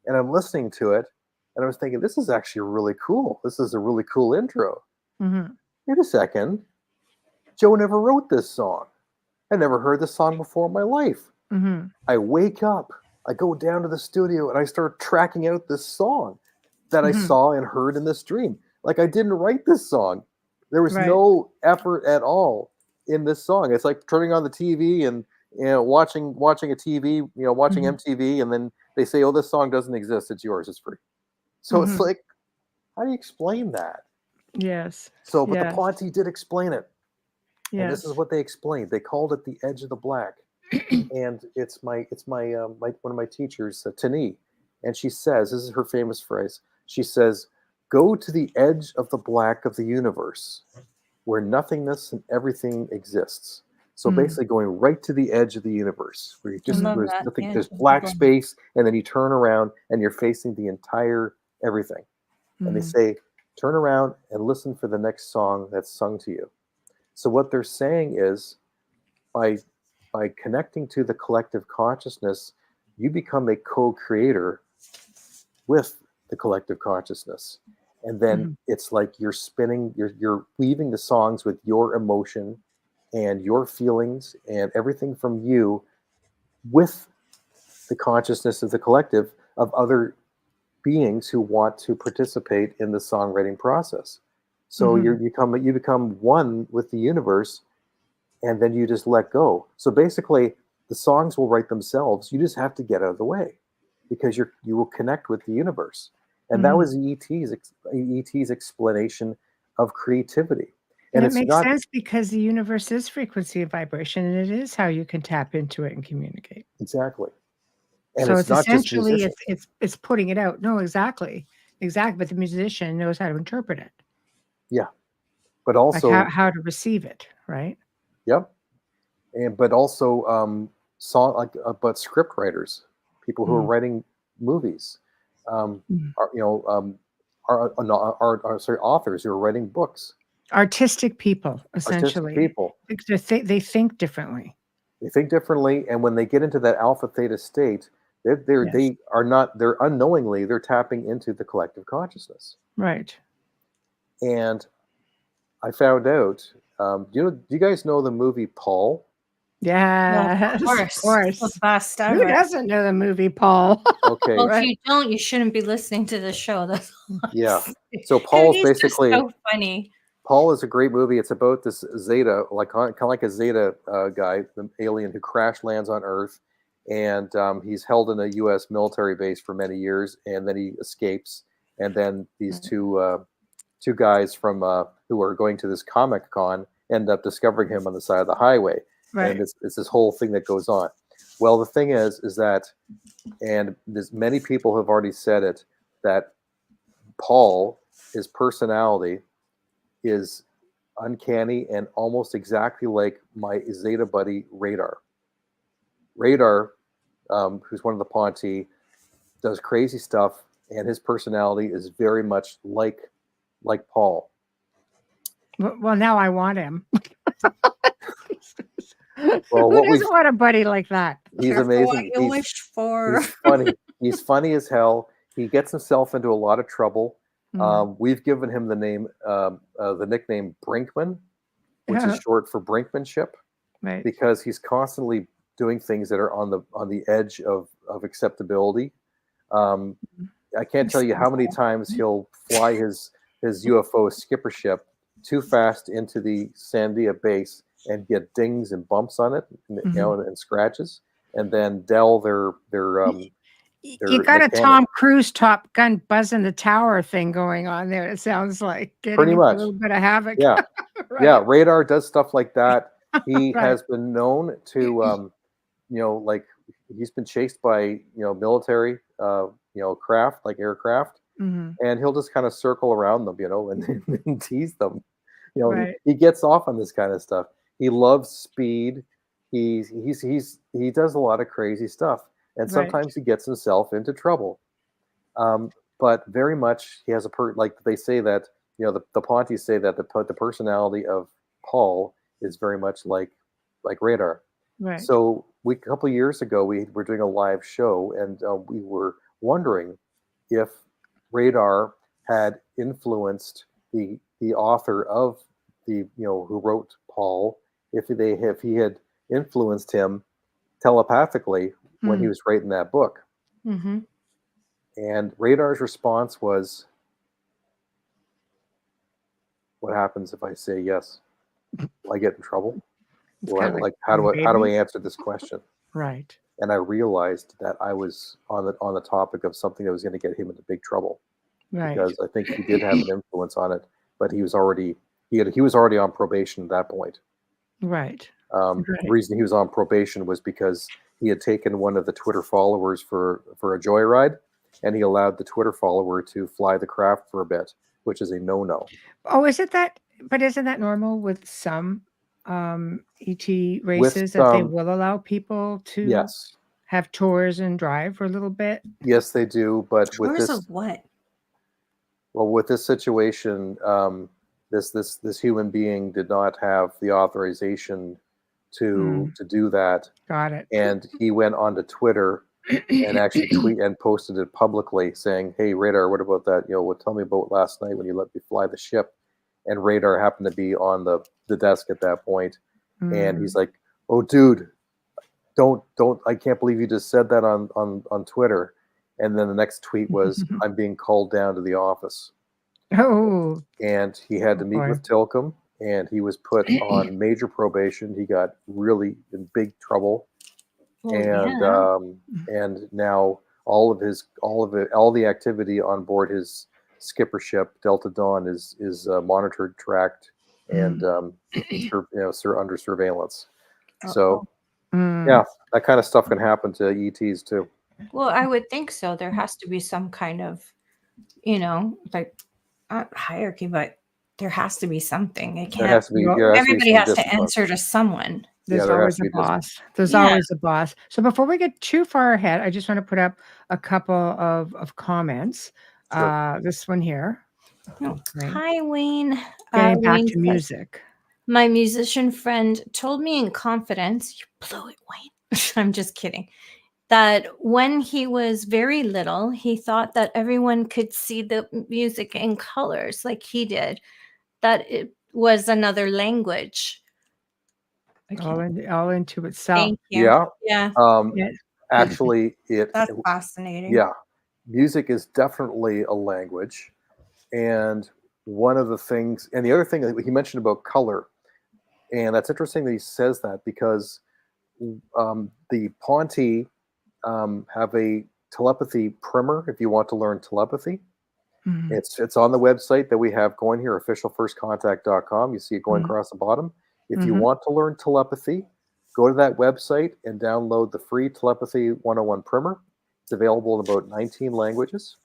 and I'm listening to it, and I was thinking, this is actually really cool. This is a really cool intro. Wait a second. Joe never wrote this song. I never heard this song before in my life. I wake up, I go down to the studio, and I start tracking out this song that I saw and heard in this dream. like I didn't write this song. There was Right. no effort at all in this song. It's like turning on the TV and watching a TV, watching MTV, and then they say, "Oh, this song doesn't exist. It's yours. It's free." So it's like, how do you explain that? Yes. So, but the Ponte did explain it. Yes. And this is what they explained. They called it the edge of the black. And it's my one of my teachers, Tani, and she says, this is her famous phrase. She says, "Go to the edge of the black of the universe, where nothingness and everything exists." So basically, going right to the edge of the universe, where you just there's nothing, there's black space, and then you turn around and you're facing the entire everything. And they say, turn around and listen for the next song that's sung to you. So what they're saying is, by connecting to the collective consciousness, you become a co-creator with the collective consciousness. And then it's like you're spinning, you're weaving the songs with your emotion and your feelings and everything from you with the consciousness of the collective of other beings who want to participate in the songwriting process. So you become one with the universe, and then you just let go. So basically, the songs will write themselves. You just have to get out of the way, because you will connect with the universe. And that was ET's explanation of creativity. And it makes sense, because the universe is frequency and vibration, and it is how you can tap into it and communicate. Exactly. And so it's not essentially just it's putting it out. No, exactly. But the musician knows how to interpret it. Yeah, but also like how to receive it, right? Yep. And but also but script writers, people who are writing movies, are authors who are writing books. Artistic people, essentially. Artistic people. They think differently. They think differently, and when they get into that alpha theta state, they're unknowingly they're tapping into the collective consciousness. Right. And I found out. Do you guys know the movie Paul? Yeah, of course. The best ever. Who doesn't know the movie Paul? Okay. Well, if you don't, you shouldn't be listening to the show. That's yeah. So Paul's basically just so funny. Paul is a great movie. It's about this Zeta, kind of like a Zeta guy, the alien who crash lands on Earth, and he's held in a U.S. military base for many years, and then he escapes, and then these two guys from who are going to this Comic-Con end up discovering him on the side of the highway, and it's this whole thing that goes on. Well, the thing is that, and there's many people have already said it, that Paul, his personality, is uncanny and almost exactly like my Zeta buddy Radar. Radar, who's one of the Ponte, does crazy stuff, and his personality is very much like Paul. Well, now I want him. Well, who doesn't want a buddy like that? He's amazing. What you wish for. He's funny. He's funny as hell. He gets himself into a lot of trouble. We've given him the nickname Brinkman, which is short for brinkmanship, right? Because he's constantly doing things that are on the edge of acceptability. I can't tell you how many times he'll fly his UFO skippership too fast into the Sandia base and get dings and bumps on it, and scratches, and then Dell their you got a Tom Cruise Top Gun Buzz in the Tower thing going on there. It sounds like pretty much a little bit of havoc. Yeah, right. Yeah. Radar does stuff like that. He has been known to, like he's been chased by military, craft like aircraft, and he'll just kind of circle around them, and tease them. He gets off on this kind of stuff. He loves speed. He does a lot of crazy stuff. And sometimes he gets himself into trouble. But very much he has like they say that, the Pontes say that the personality of Paul is very much like Radar. Right. So a couple of years ago, we were doing a live show, and we were wondering if Radar had influenced the author of who wrote Paul, if he had influenced him telepathically when he was writing that book. And Radar's response was, what happens if I say yes? Will I get in trouble? It's Will I, kind of like, how do I baby. answer this question? Right. And I realized that I was on the topic of something that was going to get him into big trouble, Right. because I think he did have an influence on it, but he was already on probation at that point. Right. The reason he was on probation was because he had taken one of the Twitter followers for a joyride, and he allowed the Twitter follower to fly the craft for a bit, which is a no-no. Oh, is it that? But isn't that normal with some ET With races that they will allow people to yes, have tours and drive for a little bit? yes, they do. But with Tours this, of what? well, with this situation, this human being did not have the authorization to do that, Got it. and he went onto Twitter and actually posted it publicly, saying, "Hey, Radar, what about that? Tell me about last night when you let me fly the ship." And Radar happened to be on the desk at that point, and he's like, "Oh, dude, don't! I can't believe you just said that on Twitter." And then the next tweet was, "I'm being called down to the office." Oh, And he had to meet boy. with Tilcom, and he was put on major probation. He got really in big trouble. And now all the activity on board his skippership Delta Dawn is monitored, tracked, and under surveillance. So yeah, that kind of stuff can happen to ETs too. Well, I would think so. There has to be some kind of, like, not hierarchy, but there has to be something. It There can't. has to be. Everybody has to answer to someone. There's there always has to a be discipline. boss. There's always a boss. So before we get too far ahead, I just want to put up a couple of comments. Sure. This one here. Hi, Wayne. Getting back Wayne to music. My musician friend told me in confidence, you blew it, Wayne. I'm just kidding. That when he was very little, he thought that everyone could see the music in colors like he did, that it was another language. All into itself. Thank you. Yeah. Yeah. Actually, That's fascinating. Yeah. Music is definitely a language. And one of the things, and the other thing that he mentioned about color, and that's interesting that he says that, because the Ponte have a telepathy primer if you want to learn telepathy. It's on the website that we have going here, officialfirstcontact.com. You see it going across the bottom. If you want to learn telepathy, go to that website and download the free Telepathy 101 primer. It's available in about 19 languages.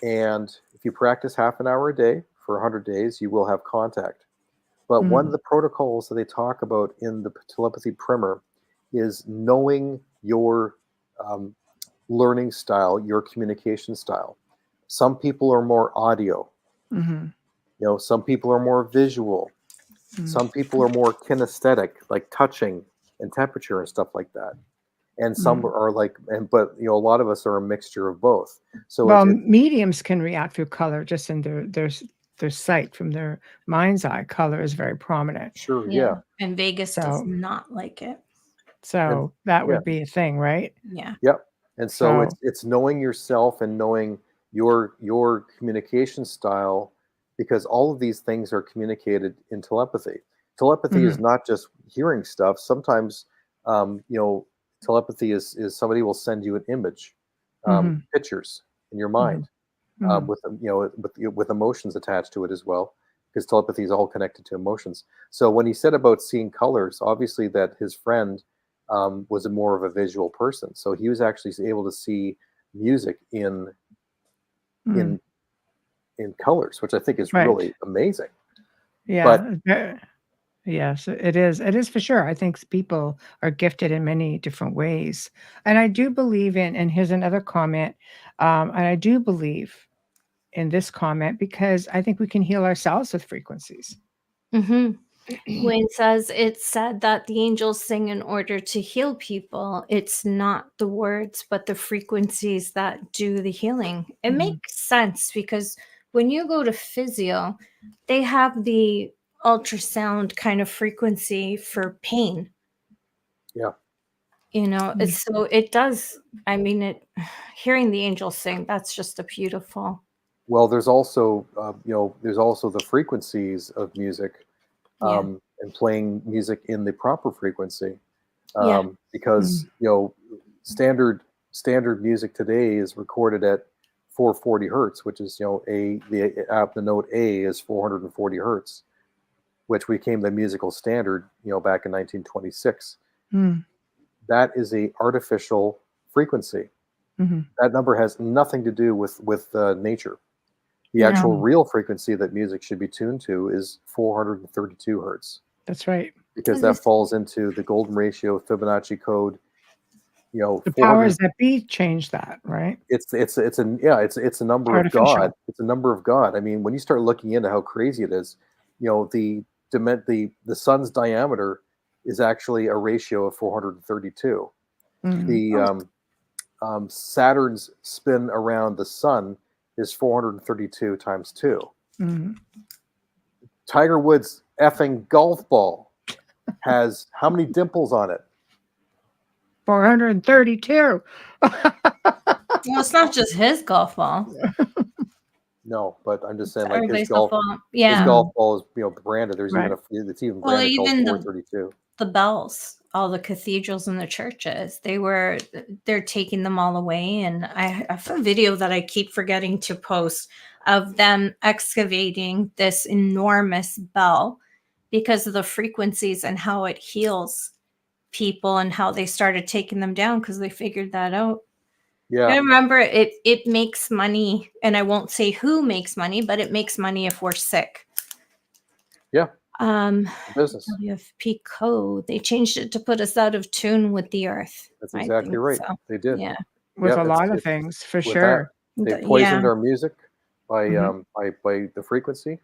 And if you practice half an hour a day for 100 days, you will have contact. But one of the protocols that they talk about in the telepathy primer is knowing your learning style, your communication style. Some people are more audio. Some people are more visual. Some people are more kinesthetic, like touching and temperature and stuff like that. And some are like, but a lot of us are a mixture of both. So mediums can react through color just in their sight, from their mind's eye. Color is very prominent. Sure, yeah. And Vegas does not like it. So that would be a thing, right? Yeah. Yep. And so it's knowing yourself and knowing your communication style, because all of these things are communicated in telepathy. Telepathy is not just hearing stuff. Sometimes, telepathy is somebody will send you an image, pictures in your mind, with emotions attached to it as well, because telepathy is all connected to emotions. So when he said about seeing colors, obviously that his friend was more of a visual person, so he was actually able to see music in colors, which I think is really amazing. Yeah. Yes, it is. It is for sure. I think people are gifted in many different ways. And I do believe and here's another comment, and I do believe in this comment because I think we can heal ourselves with frequencies. Wayne says, it's said that the angels sing in order to heal people. It's not the words, but the frequencies that do the healing. It makes sense, because when you go to physio, they have the ultrasound kind of frequency for pain. Yeah. So it does. I mean, hearing the angels sing, that's just a beautiful. Well, there's also there's also the frequencies of music, and playing music in the proper frequency, because standard music today is recorded at 440 hertz, which is the note A is 440 hertz, which became the musical standard back in 1926. That is a artificial frequency. That number has nothing to do with nature. The actual real frequency that music should be tuned to is 432 hertz. That's right. Because that falls into the golden ratio Fibonacci code. The powers that be change that, right? It's a number of God. It's a number of God. I mean, when you start looking into how crazy it is, the sun's diameter is actually a ratio of 432. The Saturn's spin around the sun is 432 times 2. Tiger Woods' effing golf ball has how many dimples on it? 432. Well, it's not just his golf ball. No, but I'm just saying, It's like his golf ball is branded. There's it's even branded called 432. The bells, all the cathedrals and the churches, they're taking them all away. And I have a video that I keep forgetting to post of them excavating this enormous bell because of the frequencies and how it heals people, and how they started taking them down because they figured that out. I remember it makes money, and I won't say who makes money, but it makes money if we're sick. Business. WFP code. They changed it to put us out of tune with the earth. That's exactly right. So. They did. Yeah. With a lot of things, for sure. They poisoned our music by the frequency.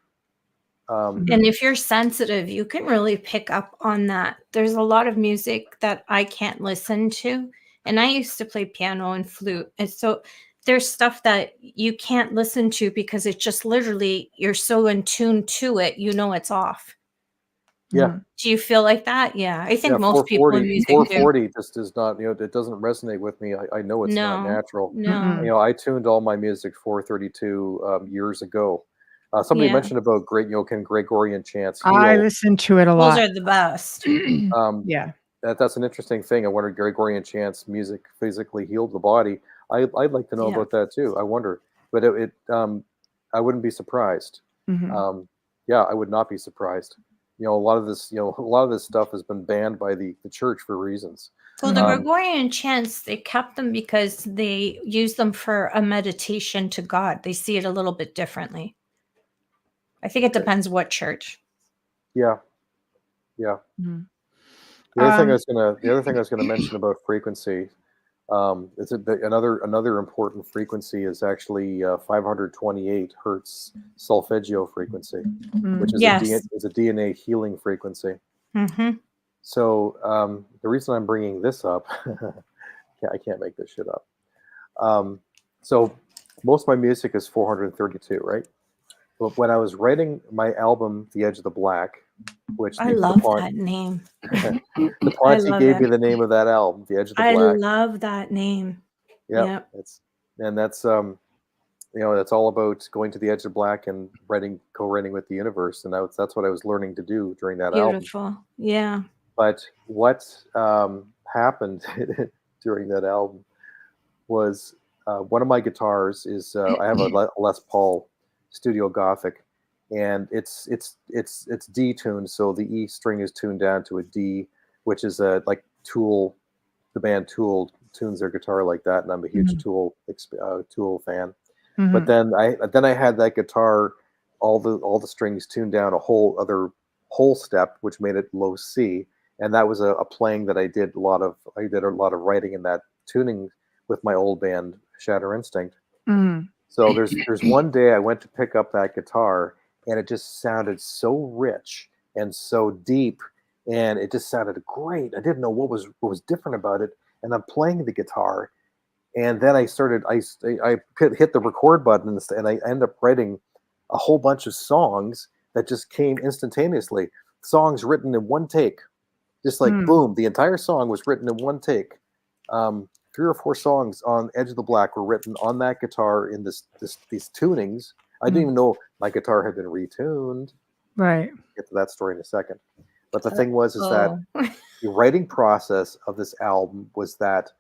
And if you're sensitive, you can really pick up on that. There's a lot of music that I can't listen to. And I used to play piano and flute. And so there's stuff that you can't listen to because it just literally, you're so in tune to it, it's off. Yeah. Do you feel like that? Yeah. I think most people in music 440 just does not, it doesn't resonate with me. I know it's not natural. No. I tuned all my music 432 years ago. Somebody mentioned about Gregorian chants. I listen to it a lot. Those are the best. That's an interesting thing. I wonder, Gregorian chants music physically healed the body. I'd like to know about that too. I wonder, but I wouldn't be surprised. I would not be surprised. A lot of this stuff has been banned by the church for reasons. Well, the Gregorian chants, they kept them because they use them for a meditation to God. They see it a little bit differently. I think it depends what church. Yeah. The other thing I was gonna mention about frequency, another important frequency is actually 528 hertz solfeggio frequency, which is a DNA healing frequency. So the reason I'm bringing this up, I can't make this shit up. So most of my music is 432, right? But when I was writing my album, The Edge of the Black, which I love that name. The Ponzi gave me the name of that album, The Edge of the Black. I love that name. That's that's all about going to the edge of black and co-writing with the universe, and that's what I was learning to do during that album. Beautiful, yeah. But what happened during that album was one of my guitars is I have a Les Paul Studio Gothic, and it's D tuned, so the E string is tuned down to a D, which is like Tool. The band Tool tunes their guitar like that, and I'm a huge Tool fan. But then I had that guitar, all the strings tuned down a whole step, which made it low C, and that was a playing that I did a lot of writing in that tuning with my old band Shatter Instinct. So there's one day I went to pick up that guitar, and it just sounded so rich and so deep, and it just sounded great. I didn't know what was different about it, and I'm playing the guitar, and then I hit the record button, and I end up writing a whole bunch of songs that just came instantaneously. Songs written in one take, just like boom, the entire song was written in one take. 3 or 4 songs on Edge of the Black were written on that guitar in these tunings. I didn't even know my guitar had been retuned. Right. I'll get to that story in a second. But the thing was that the writing process of this album was that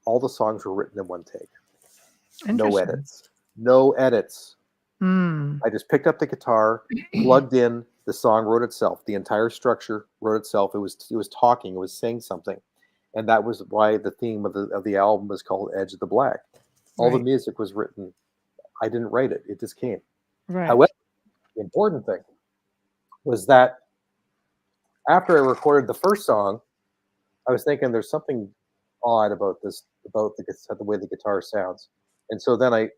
all the songs were written in one take. No edits. No edits. I just picked up the guitar, plugged in, the song wrote itself. The entire structure wrote itself. It was talking, it was saying something. And that was why the theme of the album was called Edge of the Black. All the music was written. I didn't write it. It just came. Right. However, the important thing was that after I recorded the first song, I was thinking there's something odd about this, about the way the guitar sounds. And so then I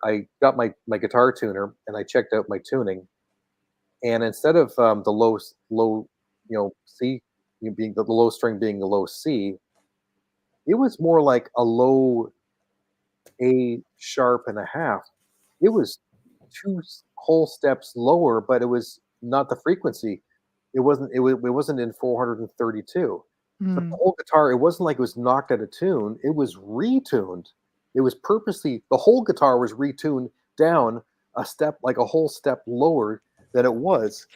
got my guitar tuner and I checked out my tuning. And instead of the low, C, being the low string being the low C, it was more like a low A sharp and a half. It was 2 whole steps lower, but it was not the frequency. It wasn't in 432. But the whole guitar, it wasn't like it was knocked out of tune. It was retuned. It was purposely, the whole guitar was retuned down a step, like a whole step lower than it was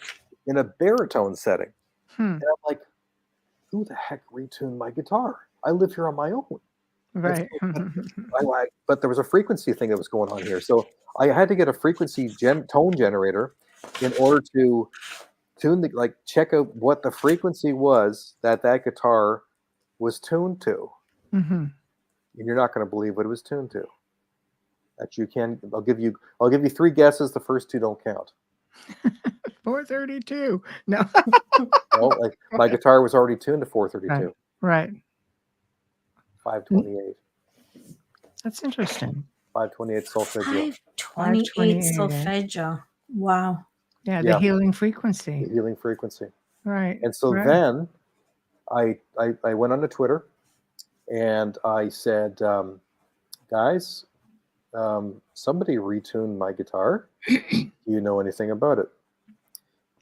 in a baritone setting. And I'm like, who the heck retuned my guitar? I live here on my own. Right. But there was a frequency thing that was going on here. So I had to get a frequency tone generator in order to tune check out what the frequency was that guitar was tuned to. And you're not going to believe what it was tuned to. That you can. I'll give you 3 guesses. The first 2 don't count. 432. No. No, like my guitar was already tuned to 432. Right. 528. That's interesting. 528 solfeggio. 528 solfeggio. Wow. Yeah, the healing frequency. The healing frequency. Right. And so then I went onto Twitter and I said, guys, somebody retuned my guitar. Do you know anything about it?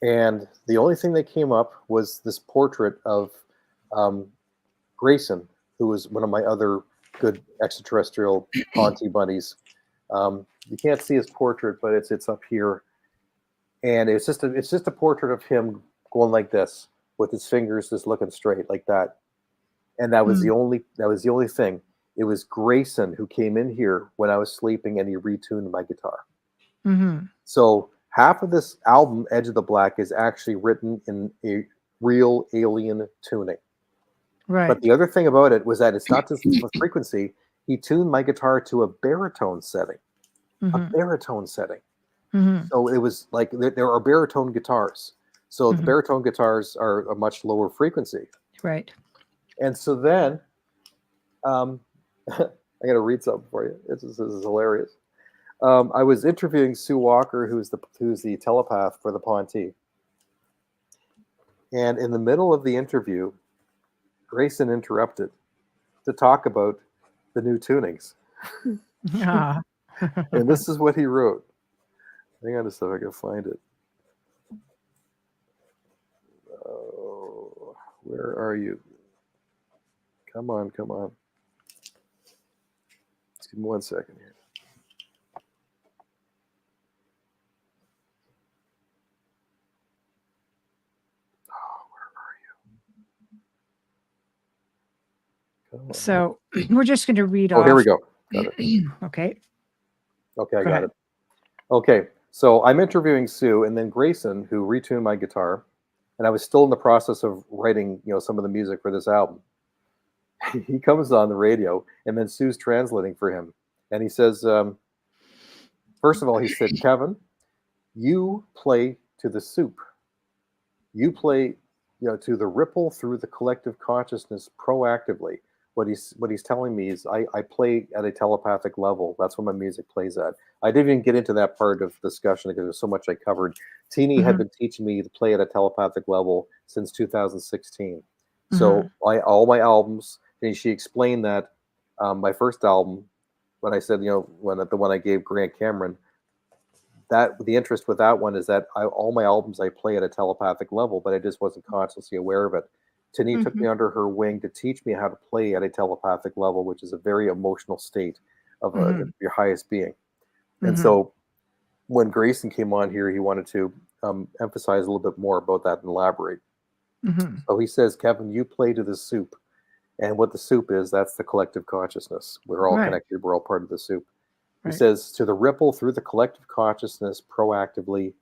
And the only thing that came up was this portrait of Grayson, who was one of my other good extraterrestrial Ponty buddies. You can't see his portrait, but it's up here. And it's just a portrait of him going like this with his fingers just looking straight like that. And that was the only thing. It was Grayson who came in here when I was sleeping and he retuned my guitar. So half of this album, Edge of the Black, is actually written in a real alien tuning. Right. But the other thing about it was that it's not just the frequency. He tuned my guitar to a baritone setting. A baritone setting. So it was like there are baritone guitars. So the baritone guitars are a much lower frequency. Right. And so then, I got to read something for you. This is hilarious. I was interviewing Sue Walker, who's the telepath for the Ponty. And in the middle of the interview, Grayson interrupted to talk about the new tunings. And this is what he wrote. Hang on a second, I can find it. Oh, where are you? Come on. Just give me 1 second here. Oh, where are you? So we're just going to read off. Oh, here we go. Got it. Okay. Okay, I got it. Okay, so I'm interviewing Sue, and then Grayson, who retuned my guitar, and I was still in the process of writing, some of the music for this album. He comes on the radio, and then Sue's translating for him, and he says, first of all, he said, Kevin, you play to the soup. You play, to the ripple through the collective consciousness proactively. What he's telling me is I play at a telepathic level. That's what my music plays at. I didn't even get into that part of the discussion because there's so much I covered. Teeny had been teaching me to play at a telepathic level since 2016. So all my albums, and she explained that my first album, when I said, when the one I gave Grant Cameron, that the interest with that one is that all my albums I play at a telepathic level, but I just wasn't consciously aware of it. Tini took me under her wing to teach me how to play at a telepathic level, which is a very emotional state of your highest being. And so when Grayson came on here, he wanted to emphasize a little bit more about that and elaborate. So he says, Kevin, you play to the soup. And what the soup is, that's the collective consciousness. We're all connected. We're all part of the soup. He says, to the ripple through the collective consciousness proactively,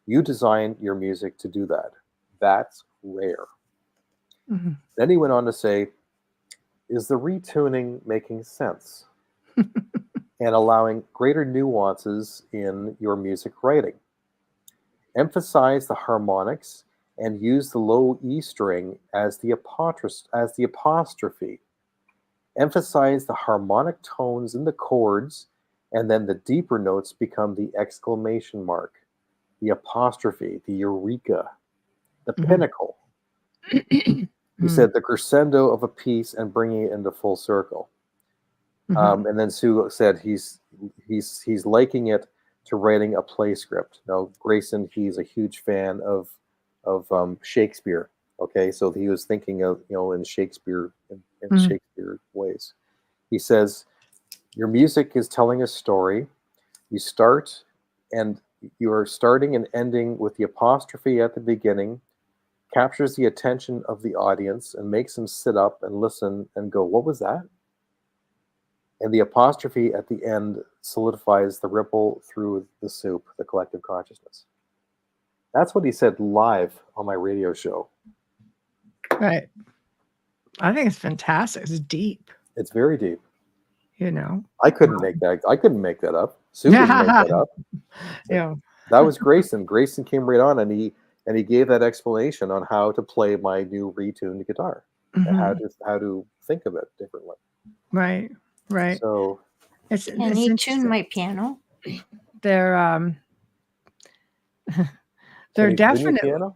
you design your music to do that. That's rare. Then he went on to say, is the retuning making sense? And allowing greater nuances in your music writing. Emphasize the harmonics and use the low E string as the apostrophe. Emphasize the harmonic tones in the chords, and then the deeper notes become the exclamation mark, the apostrophe, the eureka, the pinnacle. He said the crescendo of a piece and bringing it into full circle. And then Sue said he's liking it to writing a play script. Now Grayson, he's a huge fan of Shakespeare. Okay, so he was thinking of in Shakespeare in Shakespeare ways. He says your music is telling a story. You start and you are starting and ending with the apostrophe at the beginning. Captures the attention of the audience and makes them sit up and listen and go, what was that? And the apostrophe at the end solidifies the ripple through the soup, the collective consciousness. That's what he said live on my radio show. Right. I think it's fantastic. It's deep. It's very deep. I couldn't make that. I couldn't make that up. Sue didn't make that up. Yeah. That was Grayson. Grayson came right on and he gave that explanation on how to play my new retuned guitar and how to think of it differently. Right. So can you tune my piano? They're definitely piano?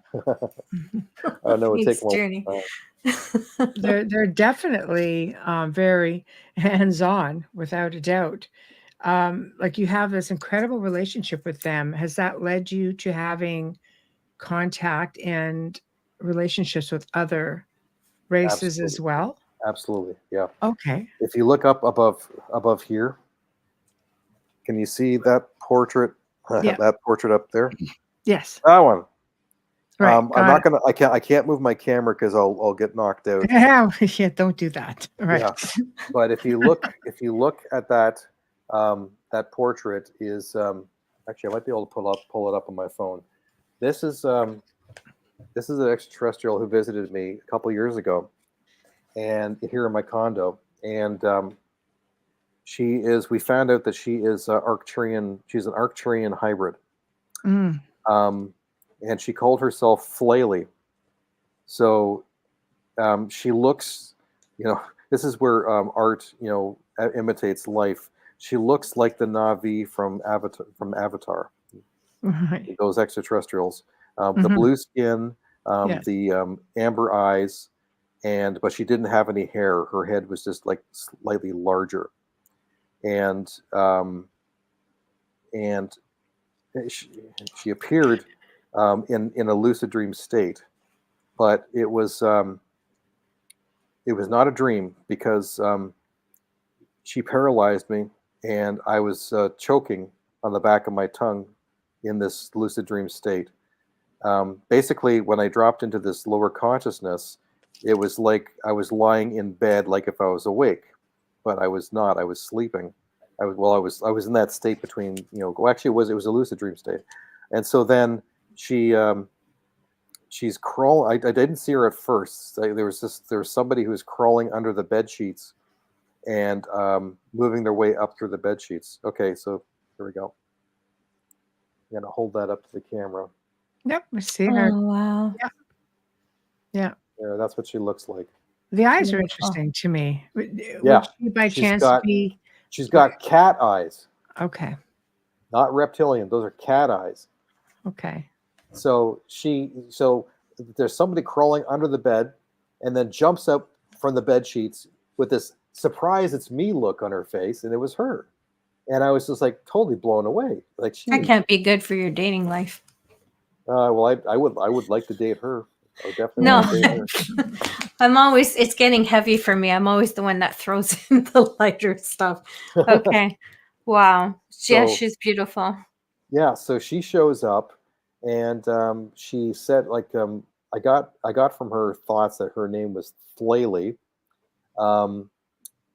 I know it takes journey. they're definitely very hands-on, without a doubt. Like you have this incredible relationship with them. Has that led you to having contact and relationships with other races as well? Absolutely, yeah. Okay. If you look up above here, can you see that portrait? Yeah. That portrait up there? Yes. That one. Right. I'm not gonna. I can't move my camera because I'll get knocked out. Yeah, don't do that. Right. Yeah. But if you look at that that portrait is actually I might be able to pull it up on my phone. This is an extraterrestrial who visited me a couple years ago, and here in my condo, and we found out that she is Arcturian. She's an Arcturian hybrid. And she called herself Flaley. So she looks, this is where art, imitates life. She looks like the Na'vi from Avatar. Right. Those extraterrestrials. The blue skin, the amber eyes, but she didn't have any hair. Her head was just like slightly larger. And she appeared in a lucid dream state, but it was not a dream because she paralyzed me and I was choking on the back of my tongue in this lucid dream state. Basically, when I dropped into this lower consciousness, it was like I was lying in bed like if I was awake, but I was not. I was sleeping. I was in that state between, actually it was a lucid dream state. And so then she's crawling. I didn't see her at first. There was somebody who was crawling under the bed sheets and moving their way up through the bed sheets. Okay, so here we go. I'm gonna hold that up to the camera. Yep, we see her. Oh wow. Yeah. Yeah, that's what she looks like. The eyes are interesting to me. Yeah. Would she by chance be? She's got cat eyes. Okay. Not reptilian. Those are cat eyes. Okay. So there's somebody crawling under the bed and then jumps up from the bed sheets with this surprise it's me look on her face, and it was her. And I was just like totally blown away. Like That can't be good for your dating life. Well, I would like to date her. I would definitely No, want to date her. it's getting heavy for me. I'm always the one that throws in the lighter stuff. Okay. Wow. Yeah, So she's beautiful. yeah, so she shows up, and she said I got from her thoughts that her name was Flaley,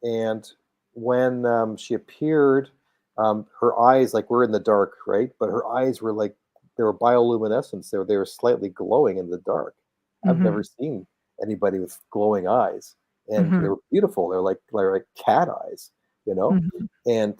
and when she appeared, her eyes, like, were in the dark, right? But her eyes were like, they were bioluminescence. They were slightly glowing in the dark. I've never seen anybody with glowing eyes, and they were beautiful. They're like cat eyes, you know. And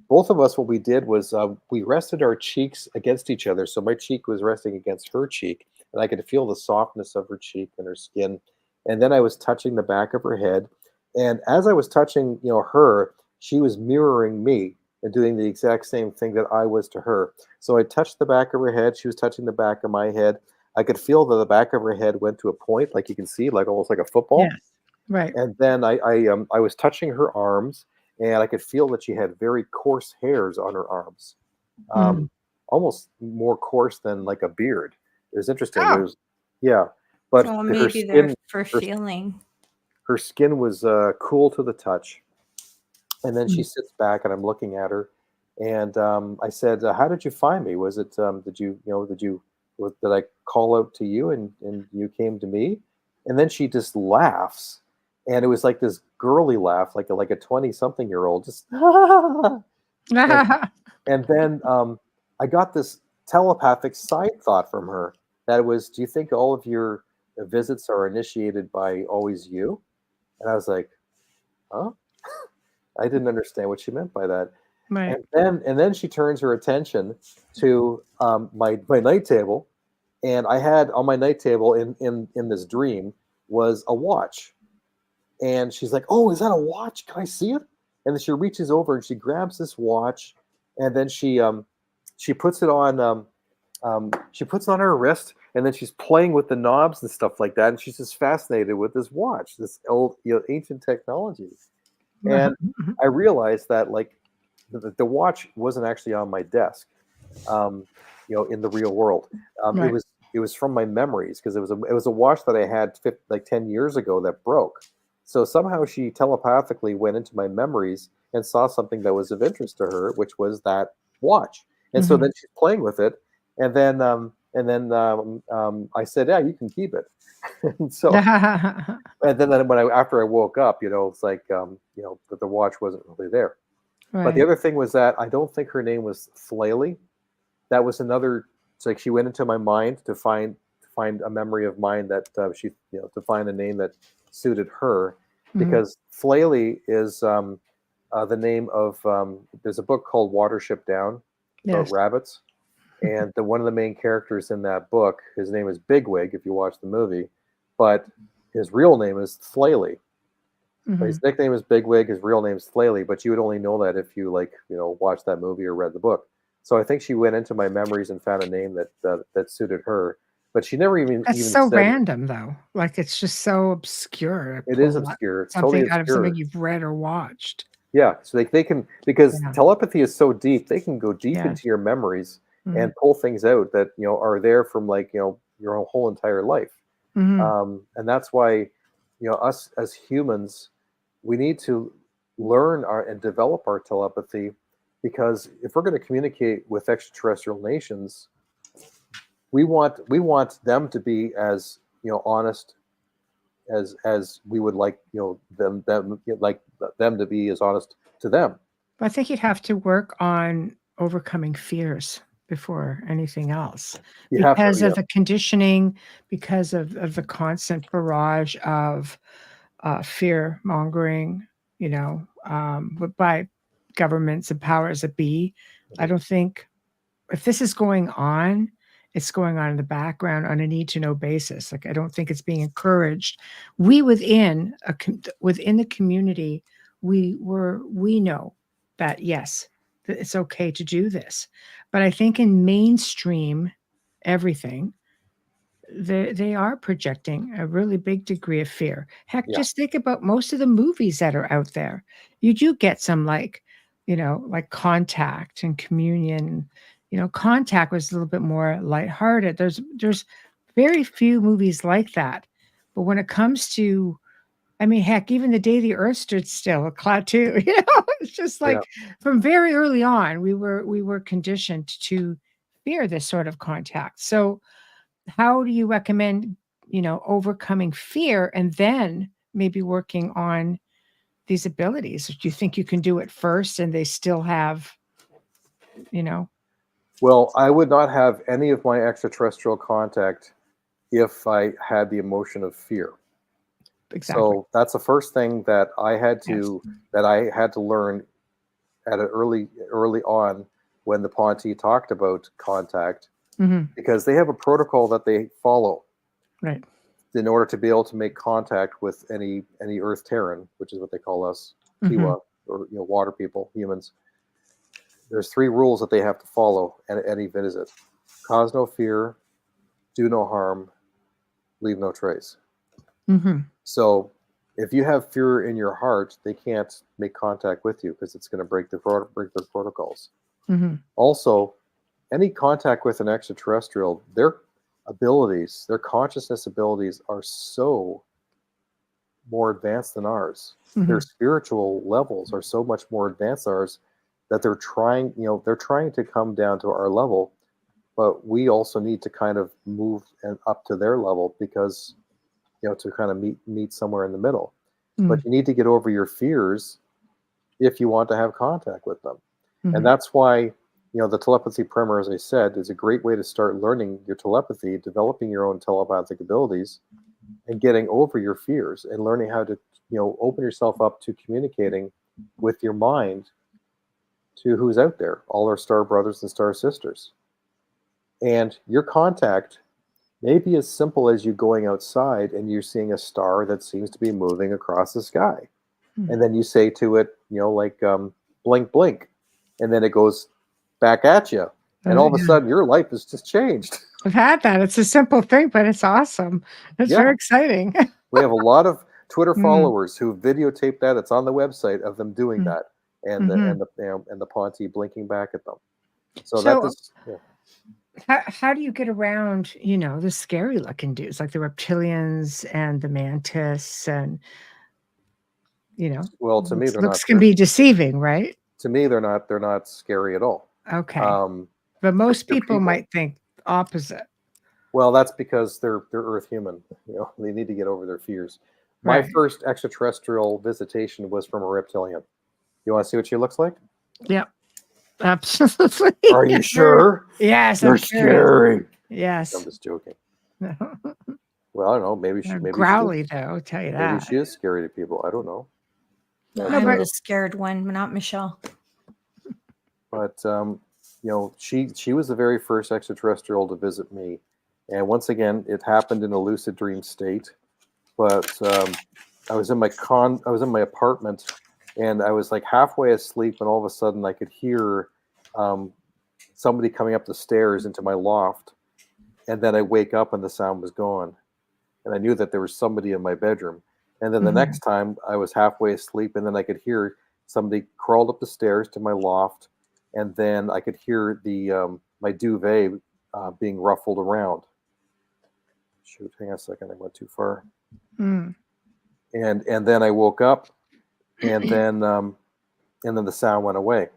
both of us, what we did was we rested our cheeks against each other. So my cheek was resting against her cheek, and I could feel the softness of her cheek and her skin. And then I was touching the back of her head, and as I was touching, her, she was mirroring me and doing the exact same thing that I was to her. So I touched the back of her head. She was touching the back of my head. I could feel that the back of her head went to a point, like you can see, like almost like a football. Yes. Right. And then I was touching her arms, and I could feel that she had very coarse hairs on her arms, almost more coarse than like a beard. It was interesting. Oh. It was, yeah, but Well, her maybe skin, they're for feeling. her skin was cool to the touch. And then she sits back, and I'm looking at her, and I said, "How did you find me? Was it did I call out to you, and you came to me?" And then she just laughs, and it was like this girly laugh, like a 20-something-year-old, just and then I got this telepathic side thought from her that it was, "Do you think all of your visits are initiated by always you?" And I was like, "Huh?" I didn't understand what she meant by that. Right. And then she turns her attention to my night table, and I had on my night table in this dream was a watch. And she's like, "Oh, is that a watch? Can I see it?" And then she reaches over and she grabs this watch, and then she puts it on her wrist, and then she's playing with the knobs and stuff like that, and she's just fascinated with this watch, this old ancient technology. And I realized that, like, the watch wasn't actually on my desk, in the real world. Right. It was from my memories, because it was a watch that I had 10 years ago that broke. So somehow she telepathically went into my memories and saw something that was of interest to her, which was that watch. And so then she's playing with it, and then I said, "Yeah, you can keep it." And so. And then after I woke up, it's like, that the watch wasn't really there. Right. But the other thing was that I don't think her name was Flaley. That was another. It's like she went into my mind to find a memory of mine that to find a name that suited her, because Flaley is the name of. There's a book called Watership Down about rabbits, and one of the main characters in that book, his name is Bigwig, if you watch the movie, but his real name is Flaley. His nickname is Bigwig. His real name is Flaley, but you would only know that if you watched that movie or read the book. So I think she went into my memories and found a name that suited her. But she never even so said, random, though. Like, it's just so obscure. It is obscure. It's something totally out obscure. of something you've read or watched. Yeah, so they can, because telepathy is so deep, they can go deep into your memories and pull things out that are there from your whole entire life. And that's why us as humans, we need to learn and develop our telepathy, because if we're going to communicate with extraterrestrial nations, we want them to be as honest as we would like them to be as honest to them. I think you'd have to work on overcoming fears before anything else, because of the conditioning, because of the constant barrage of fear mongering, by governments and powers that be. I don't think, if this is going on, it's going on in the background on a need to know basis. Like, I don't think it's being encouraged. We within the community, we know that, yes, it's okay to do this. But I think in mainstream everything, they are projecting a really big degree of fear. Heck, just think about most of the movies that are out there. You do get some like Contact and Communion. Contact was a little bit more lighthearted. There's very few movies like that. But when it comes to, I mean, heck, even The Day the Earth Stood Still, a Klaatu, it's just like from very early on, we were conditioned to fear this sort of contact. So how do you recommend, overcoming fear and then maybe working on these abilities? Do you think you can do it first and they still have, Well, I would not have any of my extraterrestrial contact if I had the emotion of fear. Exactly. So that's the first thing that I had to learn at an early on when the Ponte talked about contact, because they have a protocol that they follow, right, in order to be able to make contact with any Earth Terran, which is what they call us, Tiwa, or water people, humans. There's 3 rules that they have to follow at any visit: cause no fear, do no harm, leave no trace. So if you have fear in your heart, they can't make contact with you because it's going to break their protocols. Also, any contact with an extraterrestrial, their abilities, their consciousness abilities are so more advanced than ours. Their spiritual levels are so much more advanced than ours that they're trying to come down to our level, but we also need to kind of move and up to their level, because to kind of meet somewhere in the middle. But you need to get over your fears if you want to have contact with them. And that's why the telepathy primer, as I said, is a great way to start learning your telepathy, developing your own telepathic abilities, and getting over your fears and learning how to open yourself up to communicating with your mind to who's out there, all our star brothers and star sisters. And your contact may be as simple as you going outside and you're seeing a star that seems to be moving across the sky. And then you say to it, like, blink, blink. And then it goes back at you. And all of a sudden, your life has just changed. I've had that. It's a simple thing, but it's awesome. It's very exciting. We have a lot of Twitter followers who videotape that. It's on the website of them doing that, and the Ponte blinking back at them. So that is. How do you get around, the scary looking dudes like the reptilians and the mantis and, Well, to me, looks can be deceiving, right? To me, they're not scary at all. Okay. But most people might think opposite. Well, that's because they're Earth human. They need to get over their fears. My first extraterrestrial visitation was from a reptilian. You want to see what she looks like? Yep. Absolutely. Are you sure? Yes. They're scary. Yes. I'm just joking. Well, I don't know. Maybe she. Maybe growly though. I'll tell you that. Maybe she is scary to people. I don't know. I'm the scared one, not Michelle. But she was the very first extraterrestrial to visit me, and once again, it happened in a lucid dream state. But I was in my apartment. And I was like halfway asleep, and all of a sudden I could hear somebody coming up the stairs into my loft. And then I wake up and the sound was gone. And I knew that there was somebody in my bedroom. And then the next time I was halfway asleep, and then I could hear somebody crawled up the stairs to my loft. And then I could hear the my duvet being ruffled around. Shoot, hang on a second, I went too far. And then I woke up. And then the sound went away.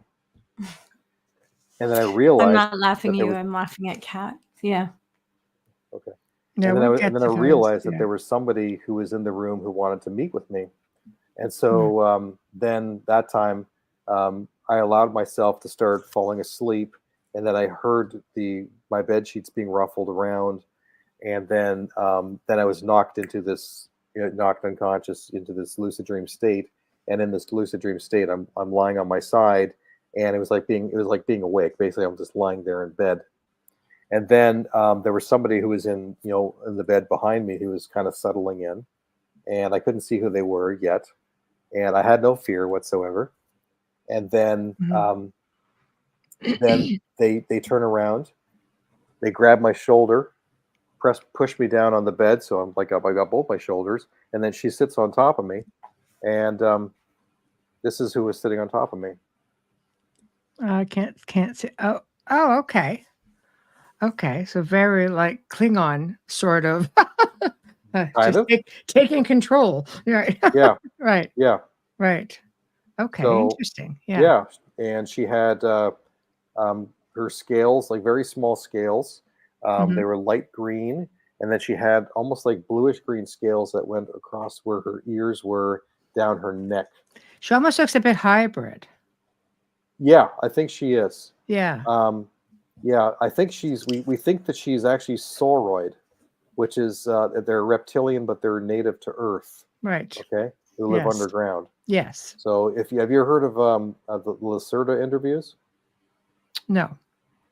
And then I realized. I'm not laughing at you. I'm laughing at Kat. Yeah. Okay. Yeah, and then I realized that there was somebody who was in the room who wanted to meet with me. And so then that time I allowed myself to start falling asleep. And then I heard my bed sheets being ruffled around. And then I was knocked into this, knocked unconscious into this lucid dream state. And in this lucid dream state, I'm lying on my side, and it was like being awake. Basically, I'm just lying there in bed. And then there was somebody who was in the bed behind me who was kind of settling in, and I couldn't see who they were yet, and I had no fear whatsoever. And then then they turn around, they grab my shoulder, push me down on the bed, so I'm like I got both my shoulders, and then she sits on top of me. And this is who was sitting on top of me. I can't see. Oh, okay. Okay, so very like Klingon sort of. Kind Just of. taking control. Right. Yeah. Right. Yeah. Right. Okay. So Interesting. Yeah. yeah, and she had her scales, like very small scales. They Mhm. were light green, and then she had almost like bluish green scales that went across where her ears were, down her neck. She almost looks a bit hybrid. Yeah, I think she is. Yeah. Um, yeah, I think we think that she's actually sauroid, which is they're reptilian, but they're native to Earth. Right. Okay, they live Yes. underground. Yes. So if you have you ever heard of the Lacerda interviews? No.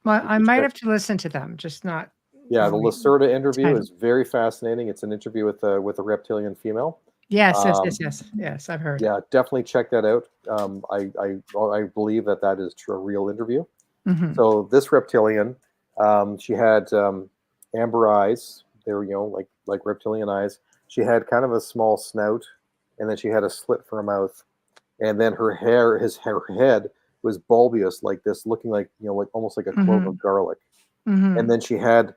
Well, You I should might check. have to listen to them, just not Yeah, the the Lacerda interview title. is very fascinating. It's an interview with a reptilian female. Yes, yes, yes, Um, yes, yes. I've heard. yeah, definitely check that out. I believe that is a real interview. Hmm. So this reptilian, she had amber eyes. They were like reptilian eyes. She had kind of a small snout, and then she had a slit for her mouth, and then her head was bulbous like this, looking like like almost like a clove Hmm. of garlic. Hmm. And then she had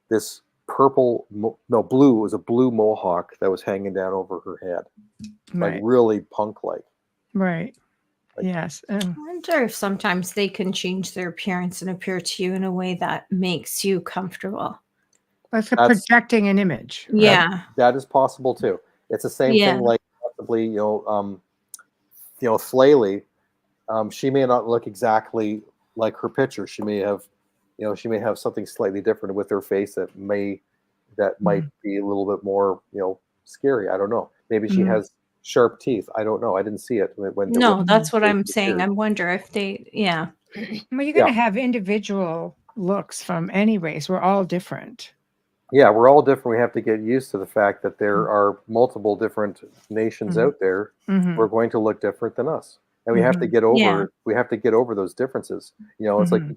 this blue. It was a blue mohawk that was hanging down over her head, like Right. really punk like. Right. Like Yes. I wonder if sometimes they can change their appearance and appear to you in a way that makes you comfortable. It's a that's projecting an image. Right? that Yeah. that is possible too. It's the same Yeah. thing like possibly Flaley. She may not look exactly like her picture. She may have something slightly different with her face that might Mhm. be a little bit more scary. I don't know. Maybe she Mhm. has sharp teeth. I don't know. I didn't see it when No, that's what they I'm saying. appeared. I wonder if yeah. Well, you're going Yeah, to have individual looks from any race. We're all different. yeah, we're all different. We have to get used to the fact that there are multiple different nations Mhm. out there who are Mhm. going to look different than us, and Mhm. Yeah. we have to get over those differences. It's like Mhm.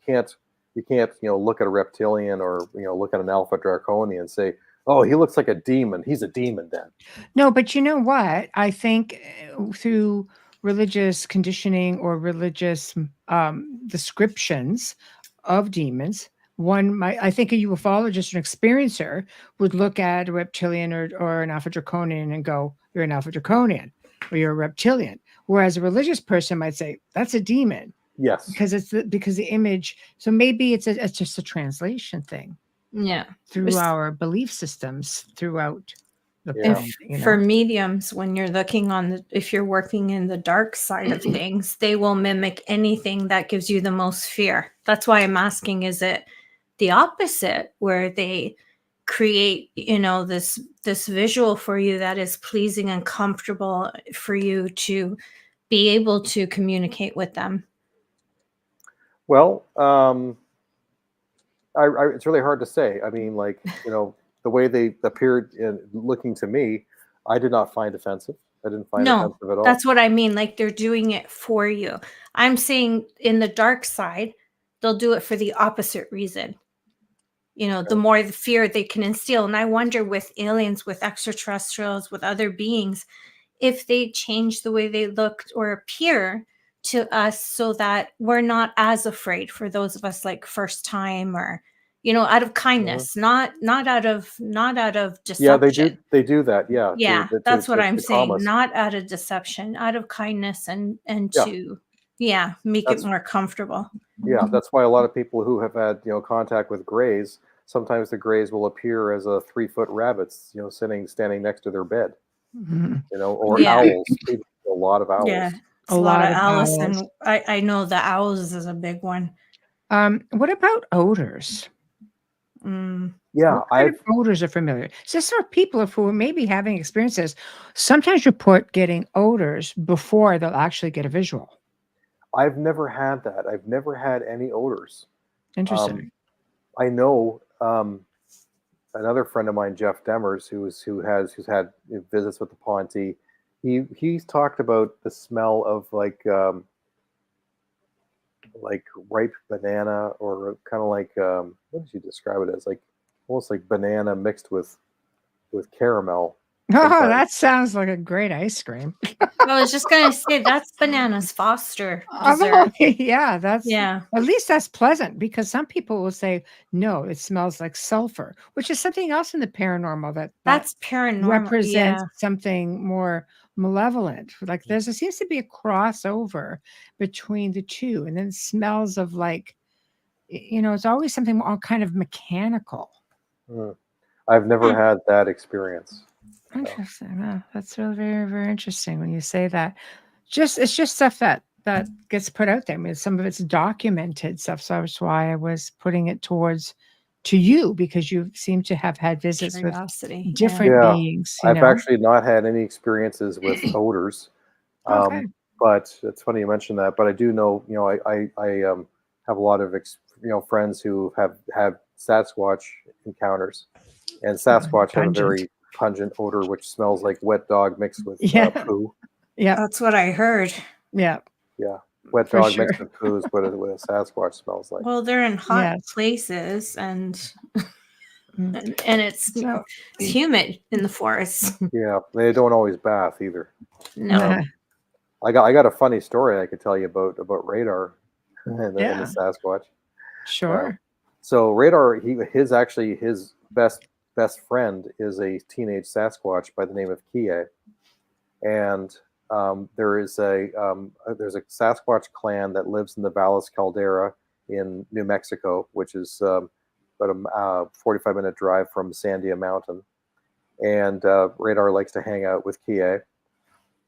you can't look at a reptilian or look at an alpha draconian and say, oh, he looks like a demon. He's a demon then. No, but you know what? I think through religious conditioning or religious descriptions of demons, I think a ufologist or an experiencer would look at a reptilian or an alpha draconian and go, "You're an alpha draconian," or "You're a reptilian." Whereas a religious person might say, "That's a demon," Yes. because because the image. So maybe it's just a translation thing Yeah. through our belief systems throughout the Yeah. planet. For mediums, when you're looking if you're working in the dark side of things, they will mimic anything that gives you the most fear. That's why I'm asking, is it the opposite where they create, this visual for you that is pleasing and comfortable for you to be able to communicate with them? Well, it's really hard to say. I mean, like, the way they appeared in looking to me, I did not find offensive. I didn't find No, offensive at all. that's what I mean, like, they're doing it for you. I'm saying in the dark side, they'll do it for the opposite reason. The Okay. more the fear they can instill. And I wonder with aliens, with extraterrestrials, with other beings, if they change the way they look or appear to us so that we're not as afraid for those of us like first time or out of Mhm. kindness, not out of Yeah, deception. they do that. Yeah, Yeah, that's what I'm to calm saying, us. not out of deception, out of kindness and Yeah, to, yeah, make it that's more comfortable. yeah, that's why a lot of people who have had contact with greys, sometimes the greys will appear as a 3-foot rabbits, standing next to their bed, Mhm. or Yeah, owls. People, a lot of yeah. owls. It's A a lot lot of of Alice, owls. and I know the owls is a big one. What about odors? Mm. Yeah, What kind of odors are familiar? So this are people who may be having experiences. Sometimes report getting odors before they'll actually get a visual. I've never had that. I've never had any odors. Um, Interesting. I know another friend of mine, Jeff Demers, who's had visits with the Ponte. He's talked about the smell of like ripe banana, or kind of like what did you describe it as, like almost like banana mixed with caramel. Oh, sometimes. that sounds like a great ice cream. I was just gonna say that's bananas Foster dessert. Yeah, Yeah, at least that's pleasant, because some people will say, no, it smells like sulfur, which is something else in the paranormal that that's paranormal. represents Yeah, something more malevolent. Like there seems to be a crossover between the two, and then smells of like, it's always something all kind of mechanical. I've never had that experience. So. Interesting. Oh, that's really very, very interesting when you say that. It's just stuff that gets put out there. I mean, some of it's documented stuff, so that's why I was putting it towards to you, because you seem to have had visits curiosity. with different beings. I've actually not had any experiences with odors. Okay. But it's funny you mentioned that. But I do know, I have a lot of friends who have Sasquatch encounters, and Sasquatch have a very pungent odor, which smells like wet dog mixed with poo. Yeah, That's what I heard. Yeah, wet dog mixed with poo is what a Sasquatch smells like. Well, they're in hot places, and it's humid in the forest. Yeah, they don't always bath either. No. I got a funny story I could tell you about Radar and the Sasquatch. Sure. So Radar, his best friend is a teenage Sasquatch by the name of Kie, and there's a Sasquatch clan that lives in the Valles Caldera in New Mexico, which is about a 45-minute drive from Sandia Mountain. And Radar likes to hang out with Kie.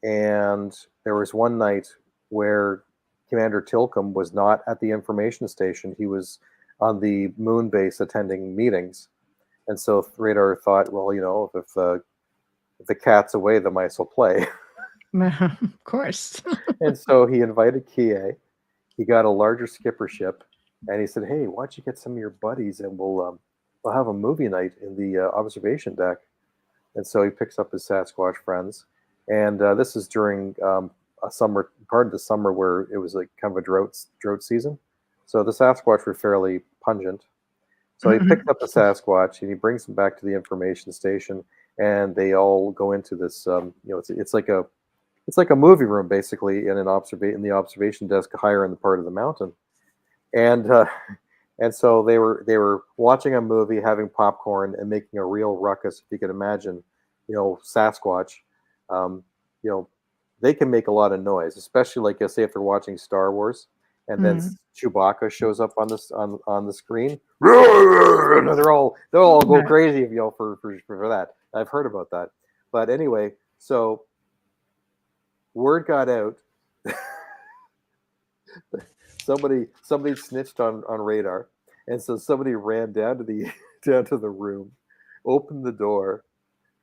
And there was one night where Commander Tilcomb was not at the information station. He was on the moon base attending meetings. And so Radar thought, well, if the cat's away, the mice will play. Of course. And so he invited Kie. He got a larger skipper ship, and he said, hey, why don't you get some of your buddies, and we'll have a movie night in the observation deck. And so he picks up his Sasquatch friends. And this is during a summer, part of the summer where it was like kind of a drought season. So the Sasquatch were fairly pungent. So he picks up the Sasquatch and he brings them back to the information station, and they all go into this. It's like a movie room basically in the observation desk higher in the part of the mountain, and so they were watching a movie, having popcorn, and making a real ruckus. If you can imagine, Sasquatch. They can make a lot of noise, especially like say if they're watching Star Wars, and then Chewbacca shows up on the screen. They'll all go crazy for that. I've heard about that, but anyway, so word got out. somebody snitched on Radar, and so somebody ran down to the room, opened the door,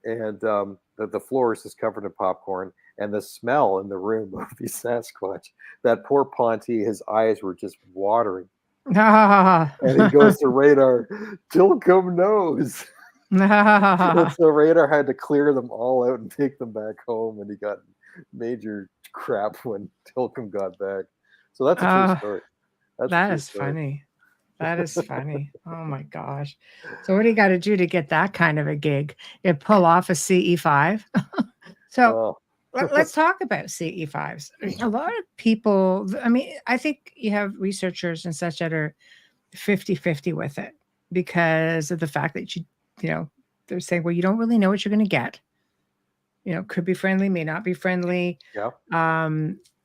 and the floor is just covered in popcorn, and the smell in the room of the Sasquatch. That poor Ponty, his eyes were just watering. And he goes to Radar, Tilcomb knows. And so Radar had to clear them all out and take them back home, and he got major crap when Tilcomb got back. So that's a true story. That is funny. That is funny. Oh my gosh. So what do you got to do to get that kind of a gig? You pull off a CE5. So let's talk about CE5s. A lot of people, I mean, I think you have researchers and such that are 50-50 with it because of the fact that they're saying, well, you don't really know what you're going to get. Could be friendly, may not be friendly. Yeah.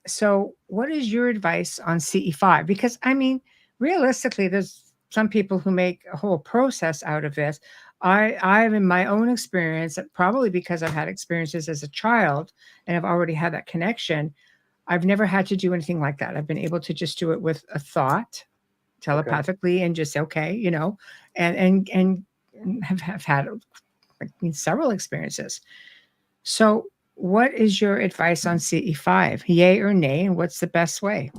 So what is your advice on CE5? Because I mean, realistically, there's some people who make a whole process out of this. I've in my own experience, probably because I've had experiences as a child and I've already had that connection, I've never had to do anything like that. I've been able to just do it with a thought telepathically and just and have had several experiences. So what is your advice on CE5? Yay or nay, and what's the best way?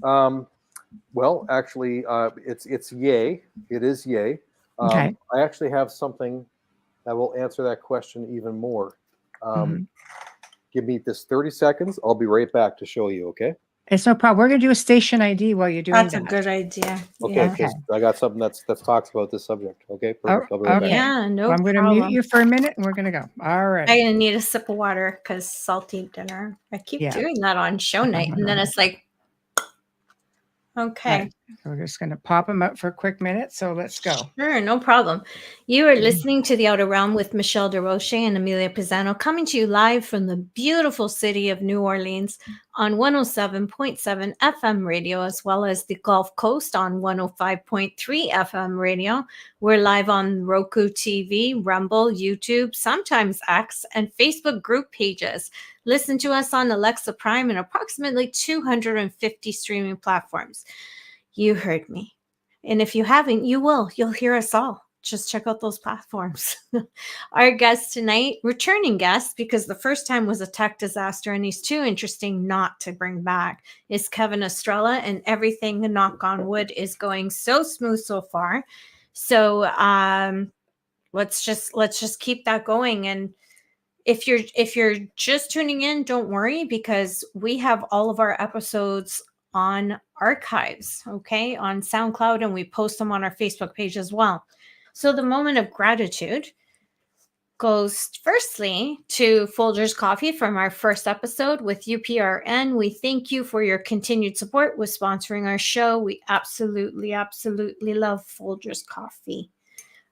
Well, actually, it's yay. It is yay. Okay. I actually have something that will answer that question even more. Give me this 30 seconds. I'll be right back to show you, okay? It's no problem. We're going to do a station ID while you're doing That's that. a good idea. Okay, Yeah. because I got something that talks about this subject. Okay, perfect. Oh, I'll be right back. okay. Yeah, no Well, I'm going to problem. mute you for a minute and we're going to go. All right. I'm gonna need a sip of water because salty dinner. I keep doing that on show night, and then it's like, okay. Right. We're just going to pop them out for a quick minute. So let's go. Sure, no problem. You are listening to The Outer Realm with Michelle Desrochers and Amelia Pisano, coming to you live from the beautiful city of New Orleans on 107.7 FM radio, as well as the Gulf Coast on 105.3 FM radio. We're live on Roku TV, Rumble, YouTube, sometimes X, and Facebook group pages. Listen to us on Alexa Prime and approximately 250 streaming platforms. You heard me. And if you haven't, you will. You'll hear us all. Just check out those platforms. Our guest tonight, returning guest, because the first time was a tech disaster and he's too interesting not to bring back, is Kevin Estrella, and everything, knock on wood, is going so smooth so far. So let's just keep that going. And if you're just tuning in, don't worry, because we have all of our episodes on archives, okay, on SoundCloud, and we post them on our Facebook page as well. So the moment of gratitude goes firstly to Folgers Coffee from our first episode with UPRN. We thank you for your continued support with sponsoring our show. We absolutely love Folgers Coffee.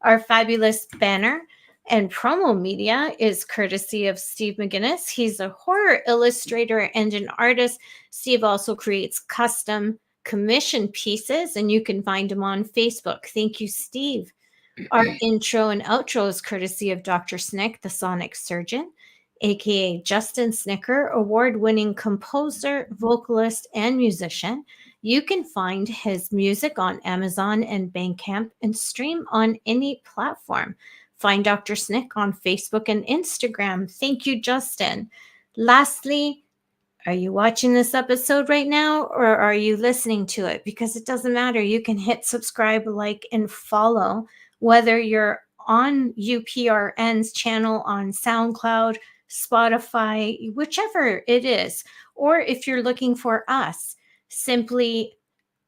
Our fabulous banner and promo media is courtesy of Steve McGinnis. He's a horror illustrator and an artist. Steve also creates custom commission pieces, and you can find him on Facebook. Thank you, Steve. Our intro and outro is courtesy of Dr. Snick, the sonic surgeon, aka Justin Snicker, award-winning composer, vocalist, and musician. You can find his music on Amazon and Bandcamp and stream on any platform. Find Dr. Snick on Facebook and Instagram. Thank you, Justin. Lastly, are you watching this episode right now, or are you listening to it? Because it doesn't matter. You can hit subscribe, like, and follow, whether you're on UPRN's channel on SoundCloud, Spotify, whichever it is, or if you're looking for us, simply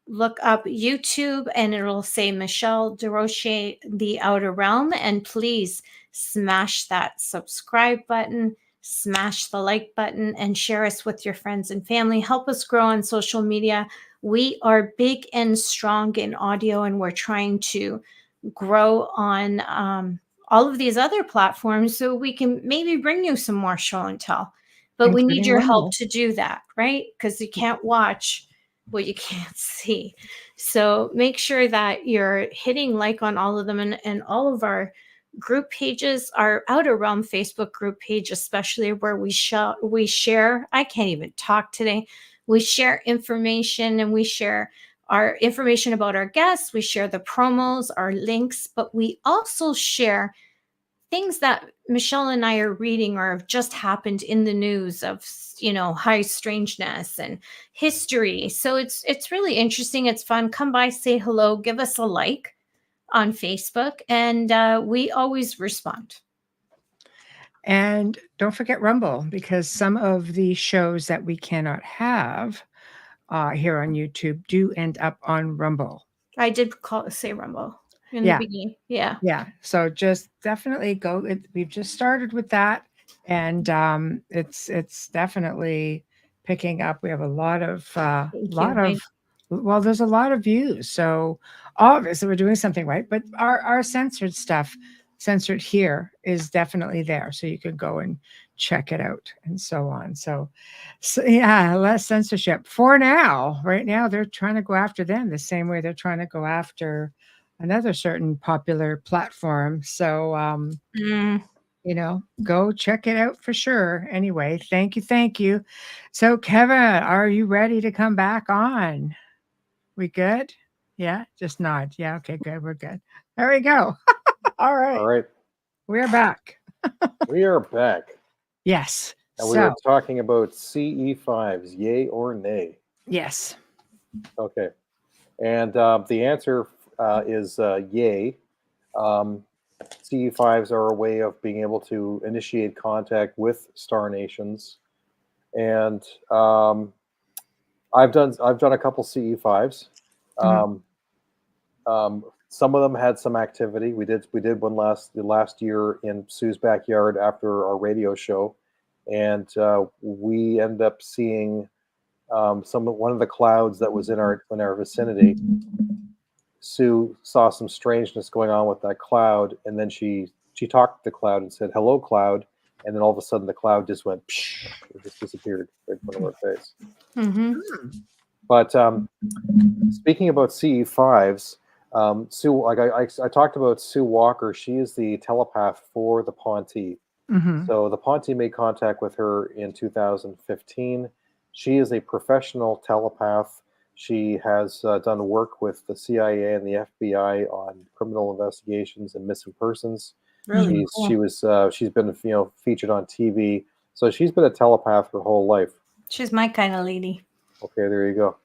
look up YouTube and it'll say Michelle Desrochers, The Outer Realm, and please smash that subscribe button, smash the like button, and share us with your friends and family. Help us grow on social media. We are big and strong in audio, and we're trying to grow on all of these other platforms so we can maybe bring you some more show and tell. But we need your help to do that, right? Because you can't watch what you can't see. So make sure that you're hitting like on all of them, and all of our group pages, our Outer Realm Facebook group page, especially, where we share, I can't even talk today. We share information, and we share our information about our guests. We share the promos, our links, but we also share things that Michelle and I are reading or have just happened in the news of, high strangeness and history. So it's really interesting. It's fun. Come by, say hello, give us a like on Facebook, and we always respond. And don't forget Rumble, because some of the shows that we cannot have here on YouTube do end up on Rumble. I did say Rumble in the beginning. Yeah. So just definitely go. We've just started with that, and it's definitely picking up. We have a lot of there's a lot of views. So obviously we're doing something right. But our censored stuff, censored here, is definitely there. So you can go and check it out and so on. So yeah, less censorship for now. Right now, they're trying to go after them the same way they're trying to go after another certain popular platform. So, go check it out for sure. Anyway, thank you. So Kevin, are you ready to come back on? We good? Yeah, just nod. Yeah, okay, good. We're good. There we go. All right. We're back. We are back. Yes. And we were talking about CE5s, yay or nay? Yes. Okay. And the answer is yay. CE5s are a way of being able to initiate contact with star nations. And I've done a couple CE5s. Some of them had some activity. We did one last year in Sue's backyard after our radio show, and we ended up seeing one of the clouds that was in our vicinity. Sue saw some strangeness going on with that cloud, and then she talked to the cloud and said, "Hello, cloud," and then all of a sudden the cloud just went, psh, it just disappeared right in front of our face. But speaking about CE5s, Sue, like I talked about Sue Walker, she is the telepath for the Ponte. So the Ponte made contact with her in 2015. She is a professional telepath. She has done work with the CIA and the FBI on criminal investigations and missing persons. Really? She's been featured on TV. So she's been a telepath her whole life. She's my kind of lady. Okay, there you go.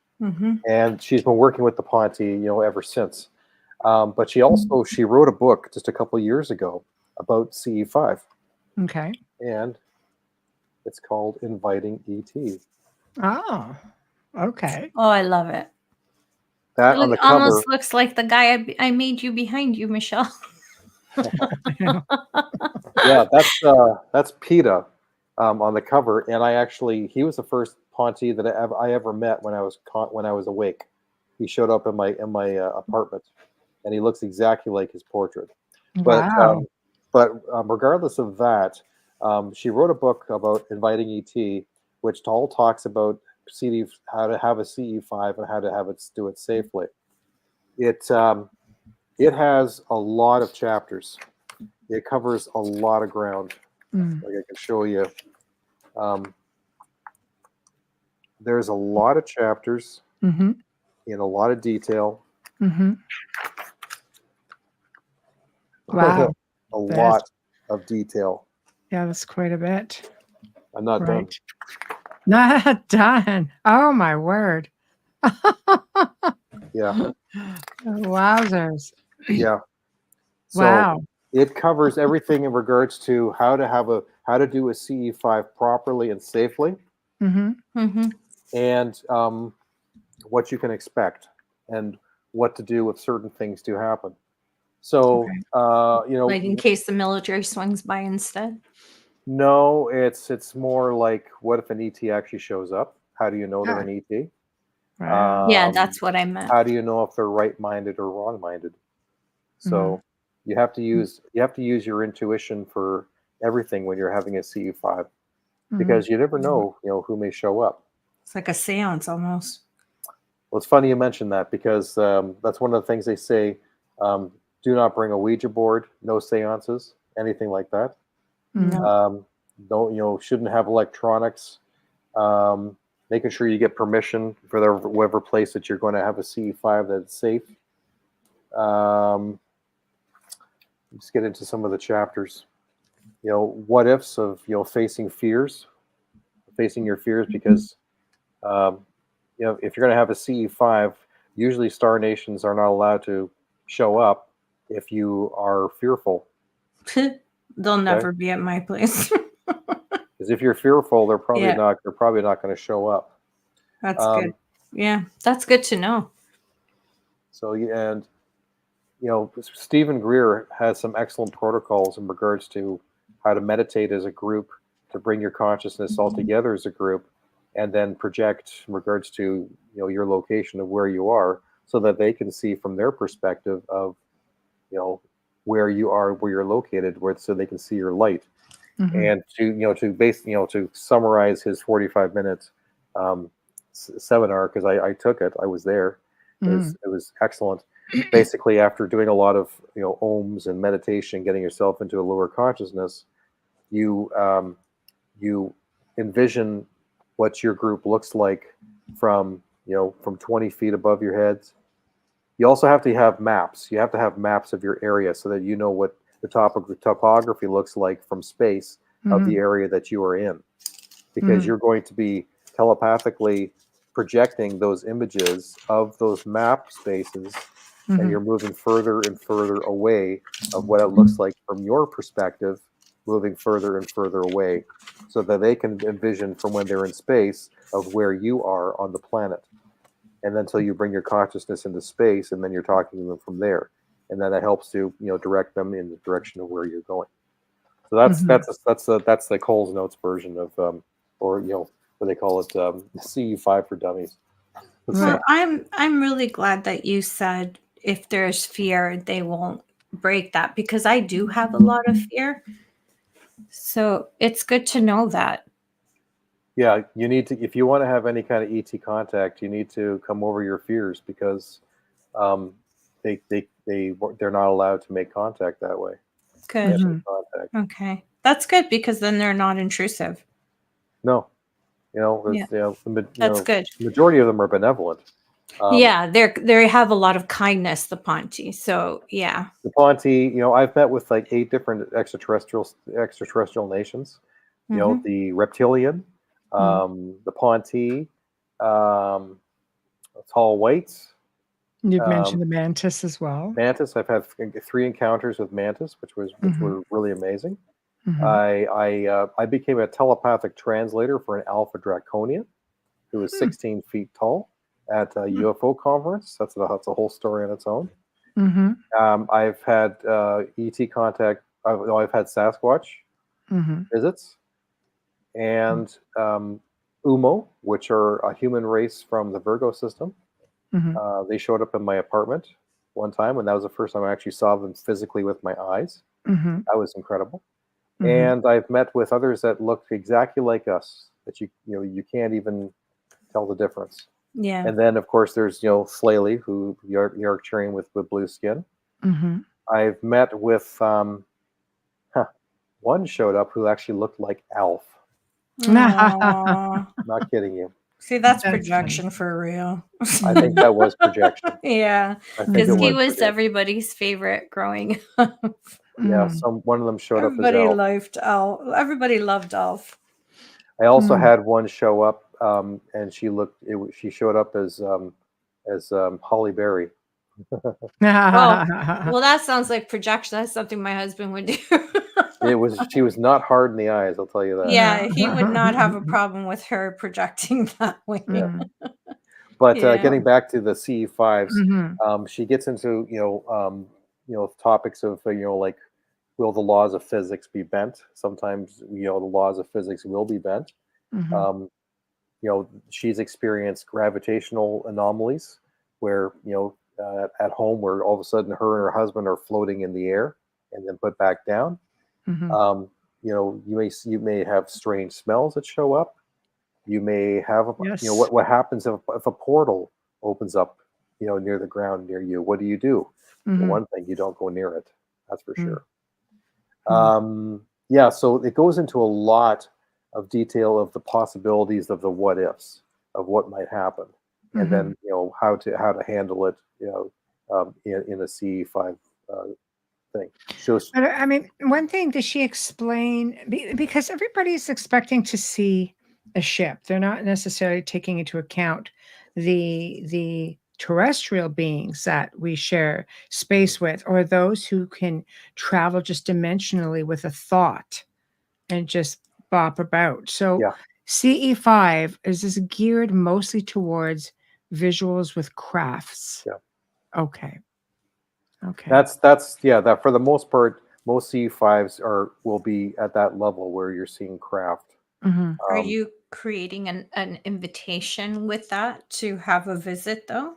And she's been working with the Ponte, ever since. But she wrote a book just a couple years ago about CE5. Okay. And it's called Inviting ET. Oh, okay. Oh, I love it. That on the cover almost looks like the guy I made you behind you, Michelle. Yeah, that's PETA on the cover, and he was the first Ponte that I ever met when I was awake. He showed up in my apartment, and he looks exactly like his portrait. Wow. But regardless of that, she wrote a book about inviting ET, which all talks about how to have a CE5 and how to do it safely. It has a lot of chapters. It covers a lot of ground. Like I can show you. There's a lot of chapters in a lot of detail. Wow. Lot of detail. Yeah, that's quite a bit. I'm not done. Not done. Oh, my word. Yeah. Wowzers. Yeah. So Wow. it covers everything in regards to how to do a CE5 properly and safely, and what you can expect and what to do if certain things do happen. So, like in case the military swings by instead. No, it's more like, what if an ET actually shows up? How do you know they're an ET? Wow. Yeah, that's what I meant. How do you know if they're right-minded or wrong-minded? So you have to use your intuition for everything when you're having a CE5, because you never know, who may show up. It's like a seance almost. Well, it's funny you mentioned that, because that's one of the things they say. Do not bring a Ouija board, no seances, anything like that. Shouldn't have electronics. Making sure you get permission for whatever place that you're going to have a CE5 that's safe. Let's get into some of the chapters. What ifs of facing your fears, because if you're going to have a CE5, usually star nations are not allowed to show up if you are fearful. They'll never be at my place. Because if you're fearful, they're probably not going to show up. That's good. Yeah, that's good to know. So, and Stephen Greer has some excellent protocols in regards to how to meditate as a group, to bring your consciousness all together as a group, and then project in regards to your location of where you are, so that they can see from their perspective of where you are, where you're located, so they can see your light. And to summarize his 45-minute seminar, because I took it, I was there. It was excellent. Basically, after doing a lot of ohms and meditation, getting yourself into a lower consciousness, you envision what your group looks like from 20 feet above your heads. You also have to have maps. You have to have maps of your area, so that you know what the topography looks like from space of the area that you are in, because you're going to be telepathically projecting those images of those map spaces, and you're moving further and further away of what it looks like from your perspective, moving further and further away, so that they can envision from when they're in space of where you are on the planet. And then until you bring your consciousness into space, and then you're talking to them from there. And then that helps to, direct them in the direction of where you're going. So that's the Coles Notes version of, or what they call it, CE5 for dummies. Well, I'm really glad that you said if there's fear, they won't break that, because I do have a lot of fear. So it's good to know that. Yeah, you need to, if you want to have any kind of ET contact, you need to come over your fears, because they're not allowed to make contact that way. Good. Contact. Okay, that's good, because then they're not intrusive. No, That's good. The majority of them are benevolent. They have a lot of kindness, the Ponti. So yeah, the Ponti. I've met with like 8 different extraterrestrial nations. The Reptilian, the Ponti, Tall Whites. You've mentioned the Mantis as well. Mantis. I've had 3 encounters with Mantis, which were really amazing. I became a telepathic translator for an Alpha Draconian who was 16 feet tall at a UFO conference. That's a whole story on its own. I've had ET contact. I've had Sasquatch visits, and Umo, which are a human race from the Virgo system. They showed up in my apartment one time, and that was the first time I actually saw them physically with my eyes. That was incredible. And I've met with others that look exactly like us, that you can't even tell the difference. Yeah. And then of course there's Slaley, who Yorkshirean with blue skin. I've met with one showed up who actually looked like Alf. Not kidding you. See, that's projection for real. I think that was projection. Yeah, because he was everybody's favorite growing up. Yeah, one of them showed up as Alf. Everybody loved Alf. I also had one show up, and she showed up as Holly Berry. Well, that sounds like projection. That's something my husband would do. She was not hard in the eyes, I'll tell you that. Yeah, he would not have a problem with her projecting that way. Yeah. But getting back to the CE5s, she gets into topics of like, will the laws of physics be bent? Sometimes the laws of physics will be bent. She's experienced gravitational anomalies where at home, where all of a sudden her and her husband are floating in the air and then put back down. You may have strange smells that show up. You may have what happens if a portal opens up near the ground near you? What do you do? Well, one thing, you don't go near it, that's for sure. So it goes into a lot of detail of the possibilities of the what ifs of what might happen, and then how to handle it in a CE5 thing. But I mean, one thing, does she explain, because everybody's expecting to see a ship, they're not necessarily taking into account the terrestrial beings that we share space with, or those who can travel just dimensionally with a thought and just bop about. So CE5 is this geared mostly towards visuals with crafts. Okay. That's that for the most part, most CE5s will be at that level where you're seeing craft. Are you creating an invitation with that to have a visit though?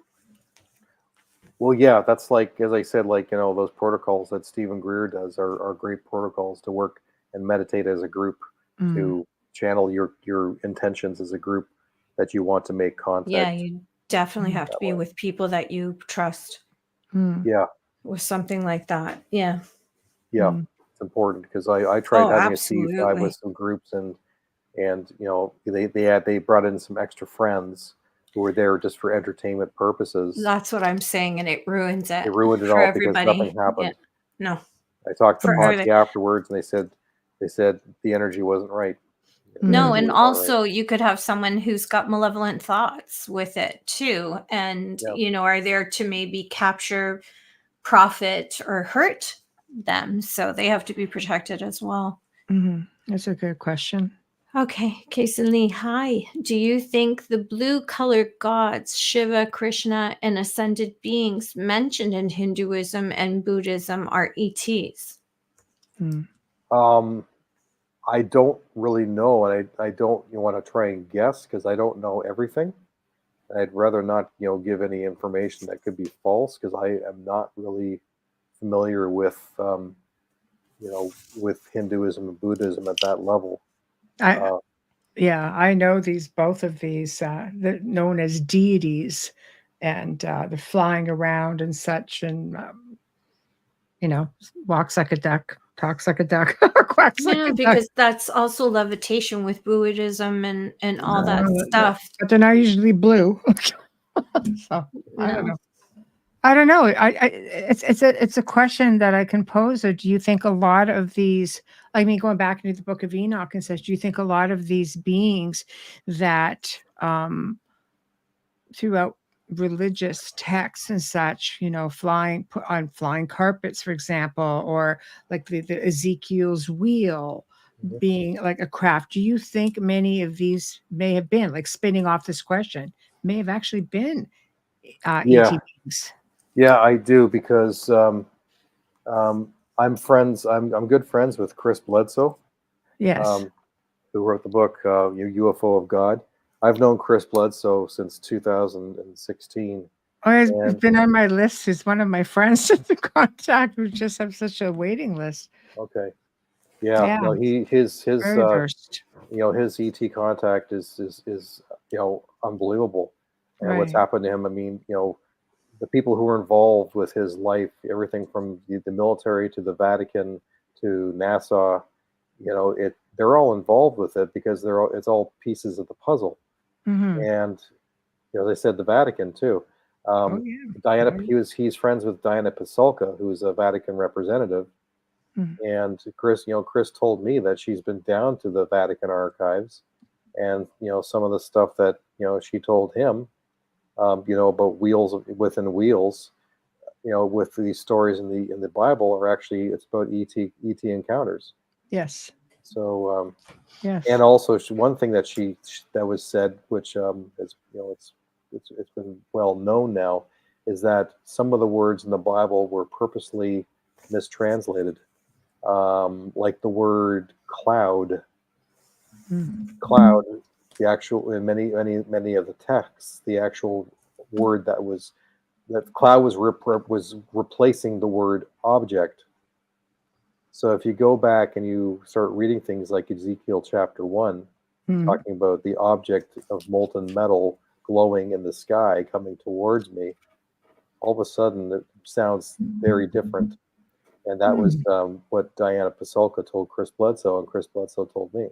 Well, yeah, that's like, as I said, like, those protocols that Stephen Greer does are great protocols to work and meditate as a group, to channel your intentions as a group that you want to make contact. Yeah, you definitely have to be with people that you trust. Yeah. With something like that. Yeah. Yeah. It's important, because I tried having a CE5 with some groups, and they brought in some extra friends who were there just for entertainment purposes. That's what I'm saying, and it ruins it. It ruined it all because nothing happened. Yeah. No. I talked to Monty afterwards, and they said the energy wasn't right. No, and also you could have someone who's got malevolent thoughts with it too, and are there to maybe capture, profit, or hurt them. So they have to be protected as well. That's a good question. Okay, Kason Lee, hi. Do you think the blue-colored gods, Shiva, Krishna, and ascended beings mentioned in Hinduism and Buddhism are ETs? I don't really know, and I don't want to try and guess because I don't know everything. I'd rather not, give any information that could be false because I am not really familiar with, with Hinduism and Buddhism at that level. I know both of these, they're known as deities, and they're flying around and such, and walks like a duck, talks like a duck, quacks like a duck. Because that's also levitation with Buddhism and all that stuff. But they're not usually blue. So I don't know. It's a question that I can pose. Or do you think a lot of these? I mean, going back into the Book of Enoch and says, do you think a lot of these beings that throughout religious texts and such, flying on flying carpets, for example, or like the Ezekiel's wheel being like a craft? Do you think many of these may have been, like, spinning off this question, may have actually been ET beings? Yeah, I do, because I'm good friends with Chris Bledsoe. Yes. Who wrote the book UFO of God. I've known Chris Bledsoe since 2016. He's been on my list. He's one of my friends to contact. We just have such a waiting list. Okay. Yeah. No, his very versed. His ET contact is unbelievable. And what's happened to him, I mean, the people who are involved with his life, everything from the military to the Vatican to NASA, they're all involved with it because it's all pieces of the puzzle. And as I said, the Vatican too. Diana, he's friends with Diana Pasulka, who's a Vatican representative. And Chris told me that she's been down to the Vatican archives, and some of the stuff that she told him, about wheels within wheels, with these stories in the Bible are actually, it's about ET encounters. Yes. So yes. And also one thing that that was said, which is it's been well known now, is that some of the words in the Bible were purposely mistranslated, like the word cloud. Cloud, the actual, in many of the texts, the actual word that cloud was replacing the word object. So if you go back and you start reading things like Ezekiel chapter 1, talking about the object of molten metal glowing in the sky coming towards me, all of a sudden it sounds very different. And that was what Diana Pasulka told Chris Bledsoe, and Chris Bledsoe told me.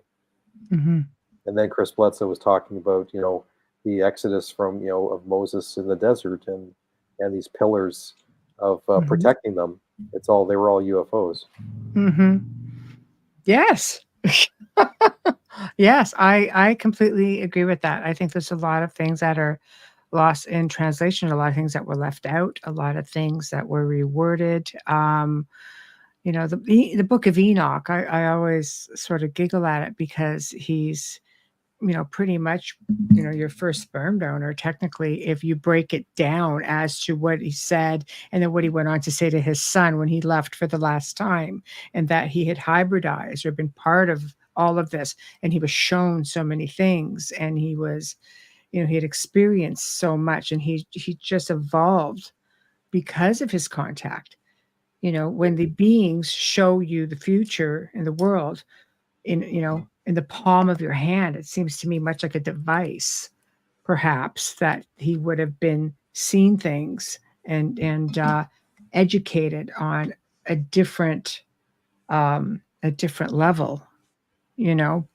And then Chris Bledsoe was talking about, the exodus from, of Moses in the desert and these pillars of protecting them. They were all UFOs. Yes. Yes, I completely agree with that. I think there's a lot of things that are lost in translation, a lot of things that were left out, a lot of things that were reworded. The Book of Enoch, I always sort of giggle at it because he's, pretty much, your first sperm donor, technically, if you break it down as to what he said and then what he went on to say to his son when he left for the last time, and that he had hybridized or been part of all of this, and he was shown so many things, and he was, he had experienced so much, and he just evolved because of his contact. When the beings show you the future in the world, in the palm of your hand, it seems to me much like a device, perhaps, that he would have been seeing things and educated on a different level,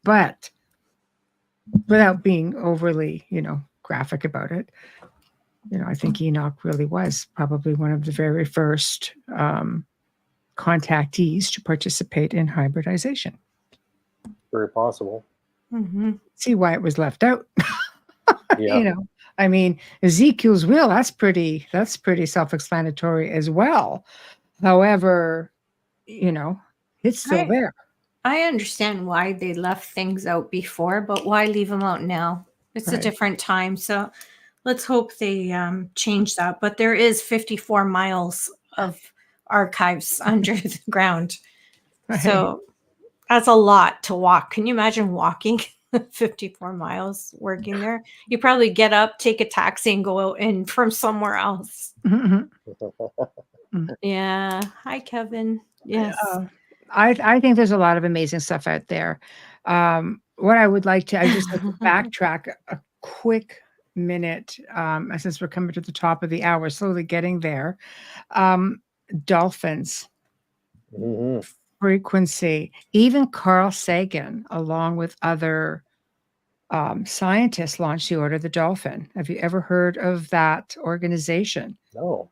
but without being overly, graphic about it. I think Enoch really was probably one of the very first contactees to participate in hybridization. Very possible. See why it was left out. I mean, Ezekiel's wheel, that's pretty self-explanatory as well. However, it's still there. I understand why they left things out before, but why leave them out now? It's a different time. So let's hope they change that. But there is 54 miles of archives under the ground. Right. So that's a lot to walk. Can you imagine walking 54 miles working there? You probably get up, take a taxi, and go out in from somewhere else. Yeah. Hi, Kevin. Yes. I think there's a lot of amazing stuff out there. What I would like to, I just like to backtrack a quick minute, since we're coming to the top of the hour, slowly getting there. Dolphins. Frequency. Even Carl Sagan, along with other scientists, launched the Order of the Dolphin. Have you ever heard of that organization? No.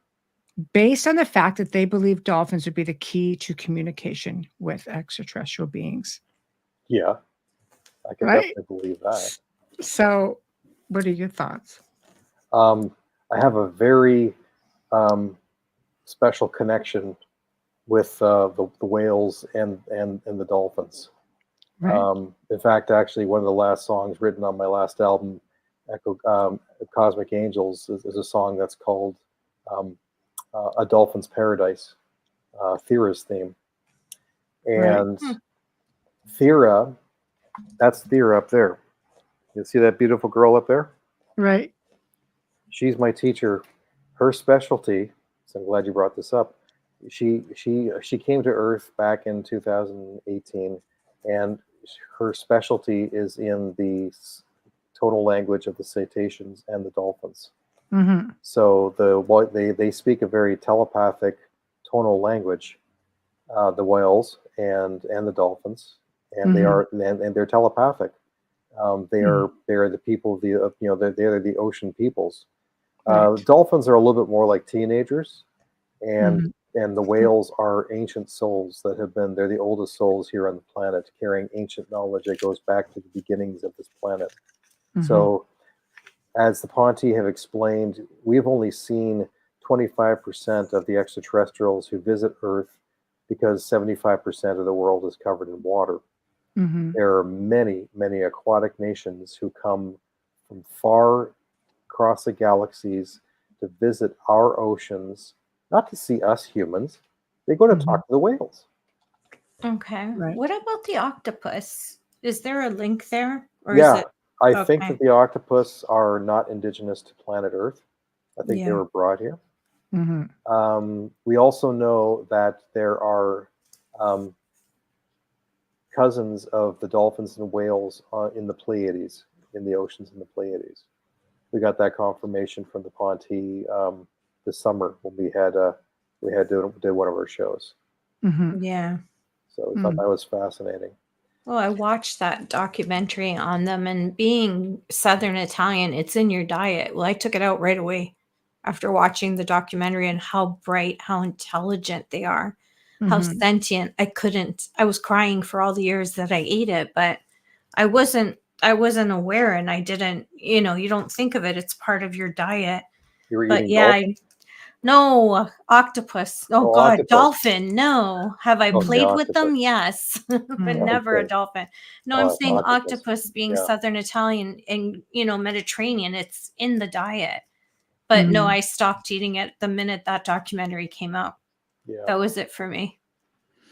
Based on the fact that they believe dolphins would be the key to communication with extraterrestrial beings. Yeah, I can definitely believe that. So, what are your thoughts? I have a very special connection with the whales and the dolphins. Right. In fact, actually, one of the last songs written on my last album, Cosmic Angels, is a song that's called A Dolphin's Paradise, Thera's theme. And Thera, that's Thera up there. You see that beautiful girl up there? Right. She's my teacher. Her specialty, so I'm glad you brought this up. She came to Earth back in 2018, and her specialty is in the tonal language of the cetaceans and the dolphins. So they speak a very telepathic tonal language, the whales and the dolphins, and they're telepathic. They are the people of the they're the ocean peoples. Dolphins are a little bit more like teenagers, and the whales are ancient souls that have been. They're the oldest souls here on the planet, carrying ancient knowledge that goes back to the beginnings of this planet. So, as the Ponti have explained, we've only seen 25% of the extraterrestrials who visit Earth, because 75% of the world is covered in water. There are many, many aquatic nations who come from far across the galaxies to visit our oceans, not to see us humans. They go to talk to the whales. Okay. Right. What about the octopus? Is there a link there? Or Yeah, is it I think that the octopus are not indigenous to planet Earth. I think they Yeah. were brought here. We also know that there are cousins of the dolphins and whales in the Pleiades, in the oceans in the Pleiades. We got that confirmation from the Ponti this summer when we did one of our shows. Yeah. So we thought that was fascinating. Well, I watched that documentary on them, and being Southern Italian, it's in your diet. Well, I took it out right away after watching the documentary, and how bright, how intelligent they are, how sentient. I was crying for all the years that I ate it, but I wasn't aware, and I didn't, you don't think of it. It's part of your diet. You were But eating yeah, dolphins? no, octopus. Oh, Oh, God, octopus. Dolphin. No. Have I Okay, played with them? octopus. Yes, but never a Okay. dolphin. No, I'm saying Octopus. octopus being Yeah. Southern Italian and, Mediterranean, it's in the diet. But no, I stopped eating it the minute that documentary came out. Yeah. That was it for me.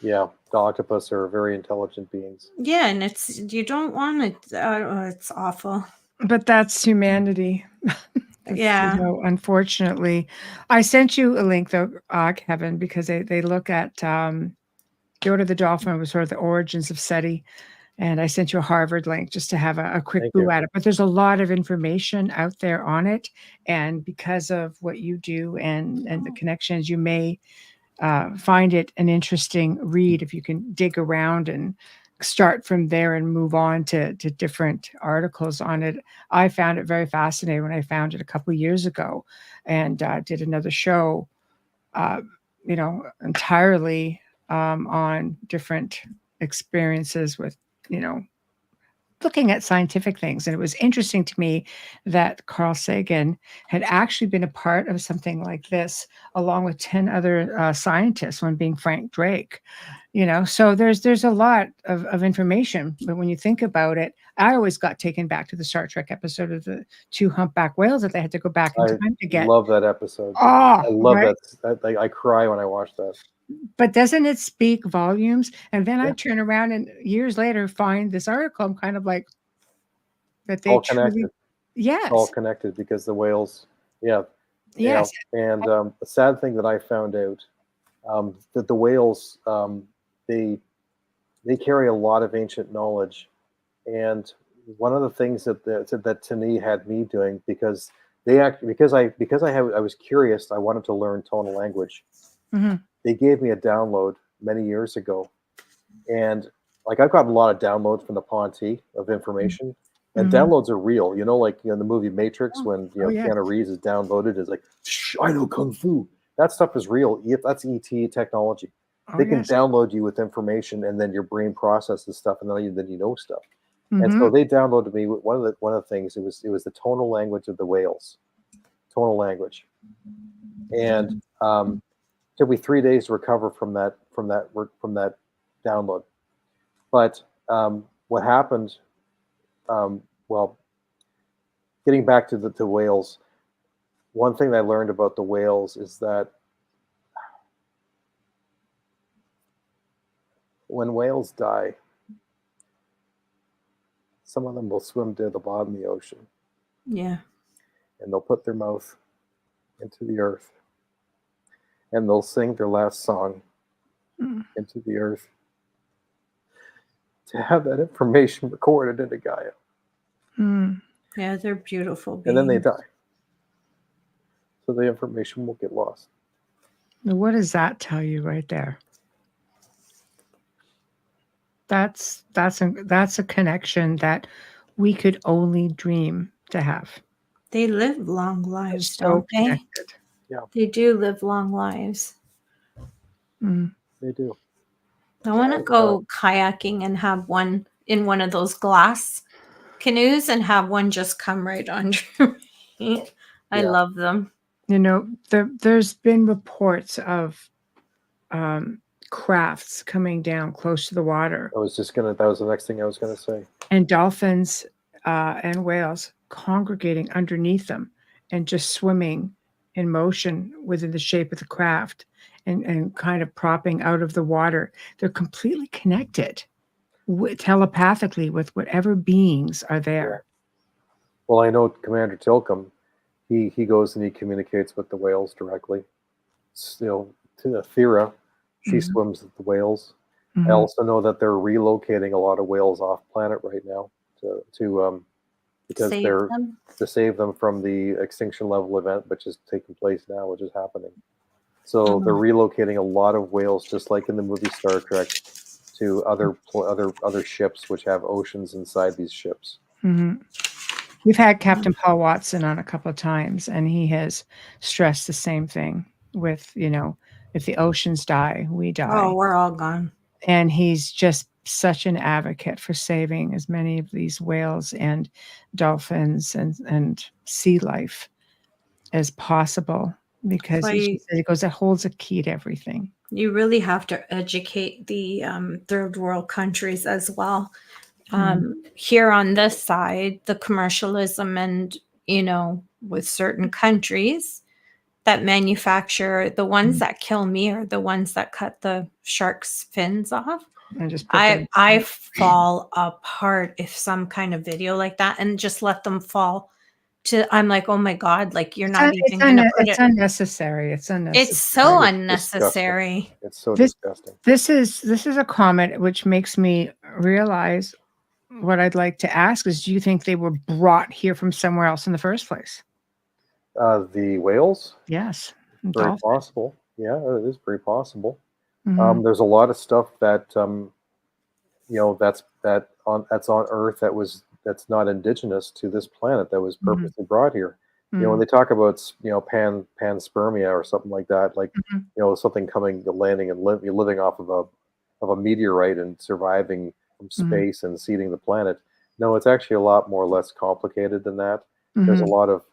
Yeah. The octopus are very intelligent beings. Yeah, and you don't want it. It's awful. But that's humanity. Yeah. Unfortunately, I sent you a link though, Kevin, because they look at the Order of the Dolphin was sort of the origins of SETI, and I sent you a Harvard link just to have a quick Thank boo you. at it. But there's a lot of information out there on it, and because of what you do and the connections, you may find it an interesting read if you can dig around and start from there and move on to different articles on it. I found it very fascinating when I found it a couple of years ago, and did another show, entirely on different experiences with, looking at scientific things. And it was interesting to me that Carl Sagan had actually been a part of something like this, along with 10 other scientists, one being Frank Drake. So there's a lot of information. But when you think about it, I always got taken back to the Star Trek episode of the 2 humpback whales that they had to go back in time to get. I love that episode. Oh, I love right? that. I cry when I watch that. But doesn't it speak volumes? And then I turn around and years later find this article. I'm kind of like, that they all truly, connected. yes, It's all connected because the whales, yes. And the sad thing that I found out, that the whales, they carry a lot of ancient knowledge, and one of the things that Tani had me doing, because I was curious, I wanted to learn tonal language. Mm-hmm. They gave me a download many years ago, and like I've gotten a lot of downloads from the Ponte of information, and downloads are real. Like in the movie Matrix, when Keanu Reeves is downloaded, is like, shh, I know kung fu. That stuff is real. That's ET technology. They can download you with information, and then your brain processes stuff, and then you know stuff. And so they downloaded me one of the things. It was the tonal language of the whales, tonal language, and took me 3 days to recover from that download. But what happened? Well, getting back to the whales, one thing I learned about the whales is that when whales die, some of them will swim to the bottom of the ocean. Yeah. And they'll put their mouth into the earth. And they'll sing their last song into the earth. To have that information recorded into Gaia. Yeah, they're beautiful beings. And then they die. So the information will get lost. Now, what does that tell you right there? That's a connection that we could only dream to have. They live long lives, So don't they? connected. Yeah. They do live long lives. They do. I want to go kayaking and have one in one of those glass canoes and have one just come right under me. I love them. There's been reports of crafts coming down close to the water. That was the next thing I was gonna say. And dolphins and whales congregating underneath them and just swimming in motion within the shape of the craft and kind of propping out of the water. They're completely connected telepathically with whatever beings are there. Well, I know Commander Tilcom, he goes and he communicates with the whales directly. To Thera, she swims with the whales. I also know that they're relocating a lot of whales off planet right now because to save them from the extinction level event, which is taking place now, which is happening. So they're relocating a lot of whales, just like in the movie Star Trek, to other ships which have oceans inside these ships. We've had Captain Paul Watson on a couple of times, and he has stressed the same thing with, if the oceans die, we die. Oh, we're all gone. And he's just such an advocate for saving as many of these whales and dolphins and sea life as possible, because he goes, it holds a key to everything. You really have to educate the third world countries as well. Here on this side, the commercialism and, with certain countries that manufacture, the ones that kill me are the ones that cut the shark's fins off. I fall apart if some kind of video like that, and just let them fall I'm like, oh my God, like you're not even going to put it. It's unnecessary. It's unnecessary. It's so unnecessary. It's so disgusting. This is a comment which makes me realize what I'd like to ask is, do you think they were brought here from somewhere else in the first place? The whales? Yes. Very possible. Yeah, it is very possible. There's a lot of stuff that that's on Earth that's not indigenous to this planet, that was purposely brought here. When they talk about panspermia or something like that, like something landing and living off of a meteorite and surviving from space and seeding the planet, No, it's actually a lot more less complicated than that. There's a lot of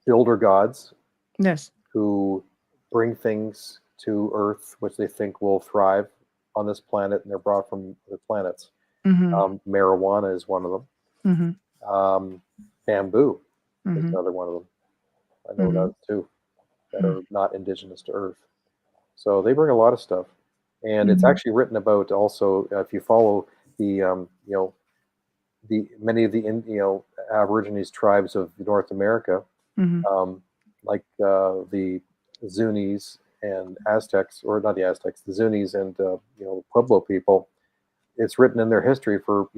builder gods Yes. who bring things to Earth which they think will thrive on this planet, and they're brought from other planets. Marijuana is one of them. Bamboo is another one of them. I know that too, that are not indigenous to Earth. So they bring a lot of stuff, and it's actually written about also. If you follow the many of the Aborigines tribes of North America, like the Zunis and Aztecs, or not the Aztecs, the Zunis and Pueblo people. It's written in their history for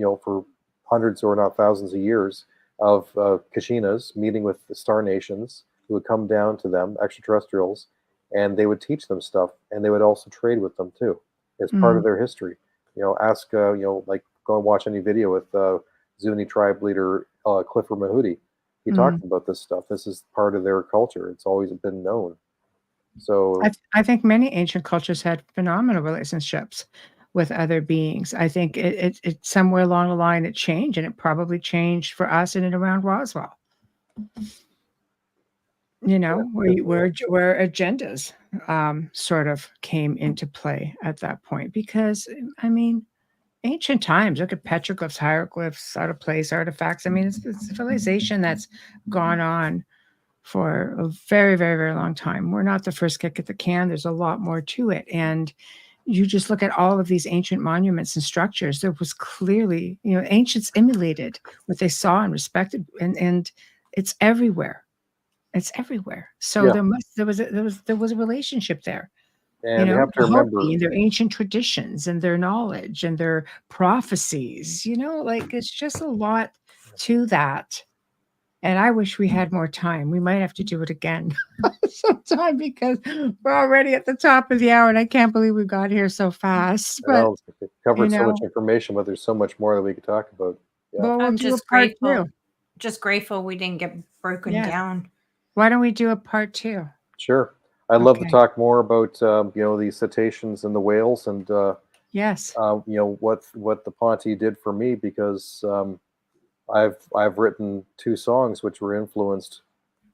hundreds or not thousands of years of Kashinas meeting with the star nations who would come down to them, extraterrestrials, and they would teach them stuff, and they would also trade with them too. It's part of their history. Ask like go and watch any video with Zuni tribe leader Clifford Mahudi. He talks about this stuff. This is part of their culture. It's always been known. So I think many ancient cultures had phenomenal relationships with other beings. I think it somewhere along the line it changed, and it probably changed for us in and around Roswell. Where agendas sort of came into play at that point. Because I mean, ancient times, look at petroglyphs, hieroglyphs, out of place artifacts. I mean, it's a civilization that's gone on for a very, very, very long time. We're not the first kick at the can. There's a lot more to it. And you just look at all of these ancient monuments and structures. There was clearly, ancients emulated what they saw and respected, and it's everywhere. It's everywhere. So there was a relationship there. And you have to remember their ancient traditions and their knowledge and their prophecies. It's just a lot to that. And I wish we had more time. We might have to do it again sometime, because we're already at the top of the hour, and I can't believe we got here so fast. But it covered so much information, but there's so much more that we could talk about. Yeah. Well, I'm do a just part grateful. two. Just grateful we didn't get broken down. Why don't we do a part 2? Sure. I'd love to talk more about the cetaceans and the whales, and yes, what the Ponte did for me, because I've written 2 songs which were influenced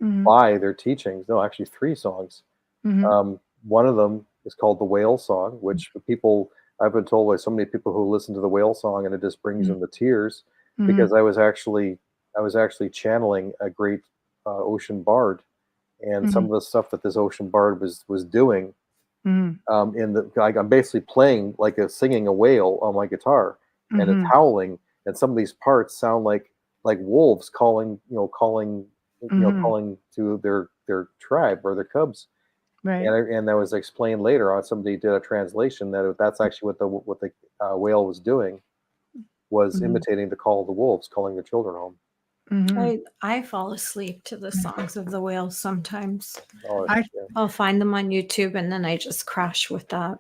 by their teachings. No, actually 3 songs. One of them is called the Whale Song, which I've been told by so many people who listen to the Whale Song, and it just brings them to tears, because I was actually channeling a great ocean bard, and some of the stuff that this ocean bard was doing. I'm basically playing singing a whale on my guitar, and it's howling. And some of these parts sound like wolves calling to their tribe or their cubs. Right. And that was explained later on. Somebody did a translation that's actually what the whale was doing, was imitating the call of the wolves calling their children home. I fall asleep to the songs of the whales sometimes. Yeah. I'll find them on YouTube, and then I just crash with that.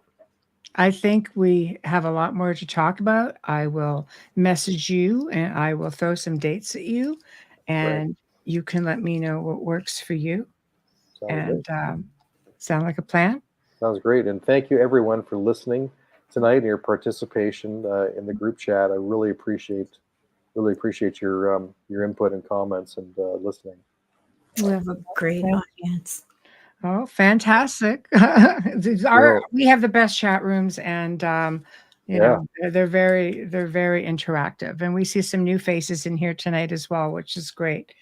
I think we have a lot more to talk about. I will message you, and I will throw some dates at you, and you can let me know what works for you. Sound like a plan? Sounds great. And thank you everyone for listening tonight and your participation in the group chat. I really appreciate your input and comments and listening. We have a great audience. Oh, fantastic. We have the best chat rooms, and they're very interactive, and we see some new faces in here tonight as well, which is great.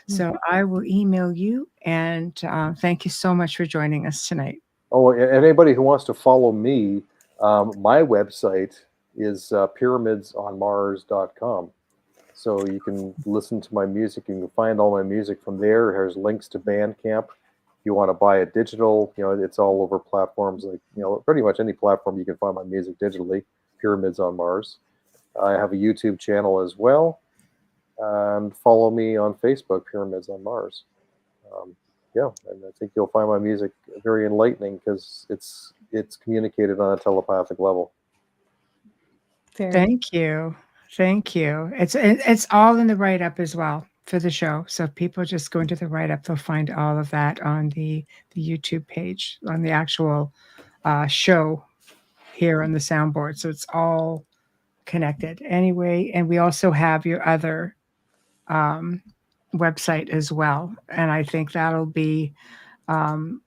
So I will email you, and thank you so much for joining us tonight. Oh, and anybody who wants to follow me, my website is pyramidsonmars.com. So you can listen to my music. You can find all my music from there. There's links to Bandcamp. If you want to buy it digital, it's all over platforms pretty much any platform you can find my music digitally. Pyramids on Mars. I have a YouTube channel as well, and follow me on Facebook, Pyramids on Mars. And I think you'll find my music very enlightening, because it's communicated on a telepathic level. Thank you. It's all in the write-up as well for the show. So if people just go into the write-up, they'll find all of that on the YouTube page, on the actual show here on the soundboard. So it's all connected anyway. And we also have your other website as well. And I think that'll be, I'm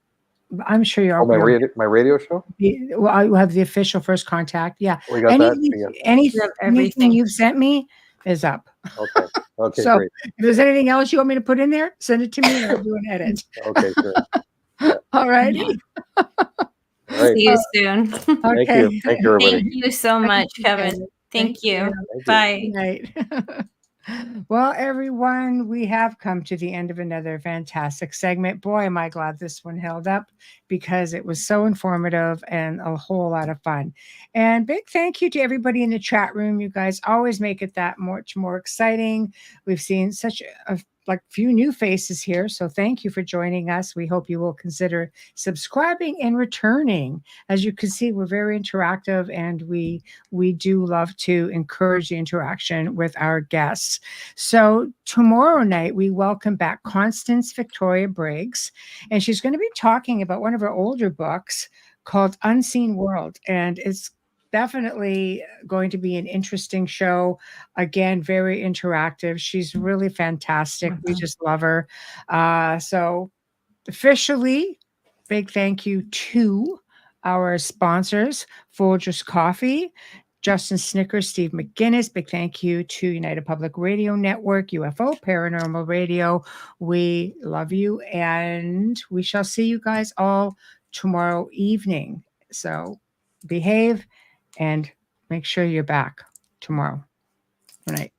sure you're. Oh, my radio show. Well, I will have the official First Contact. Yeah. We got that. Anything you've sent me is up. Okay. Okay. So great. if there's anything else you want me to put in there, send it to me and I'll do an edit. Okay. Sure. Yeah. All right. All right. See you soon. Okay. Thank you. Thank you, everybody. Thank you so much, Kevin. Thank you. Thank you. Bye. Right. Well, everyone, we have come to the end of another fantastic segment. Boy, am I glad this one held up because it was so informative and a whole lot of fun. And big thank you to everybody in the chat room. You guys always make it that much more exciting. We've seen such a few new faces here. So thank you for joining us. We hope you will consider subscribing and returning. As you can see, we're very interactive and we do love to encourage the interaction with our guests. So tomorrow night, we welcome back Constance Victoria Briggs, and she's going to be talking about one of her older books called Unseen World. And it's definitely going to be an interesting show. Again, very interactive. She's really fantastic. We just love her. So officially, big thank you to our sponsors, Folgers Coffee, Justin Snickers, Steve McGinnis. Big thank you to United Public Radio Network, UFO Paranormal Radio. We love you, and we shall see you guys all tomorrow evening. So behave and make sure you're back tomorrow. Good night.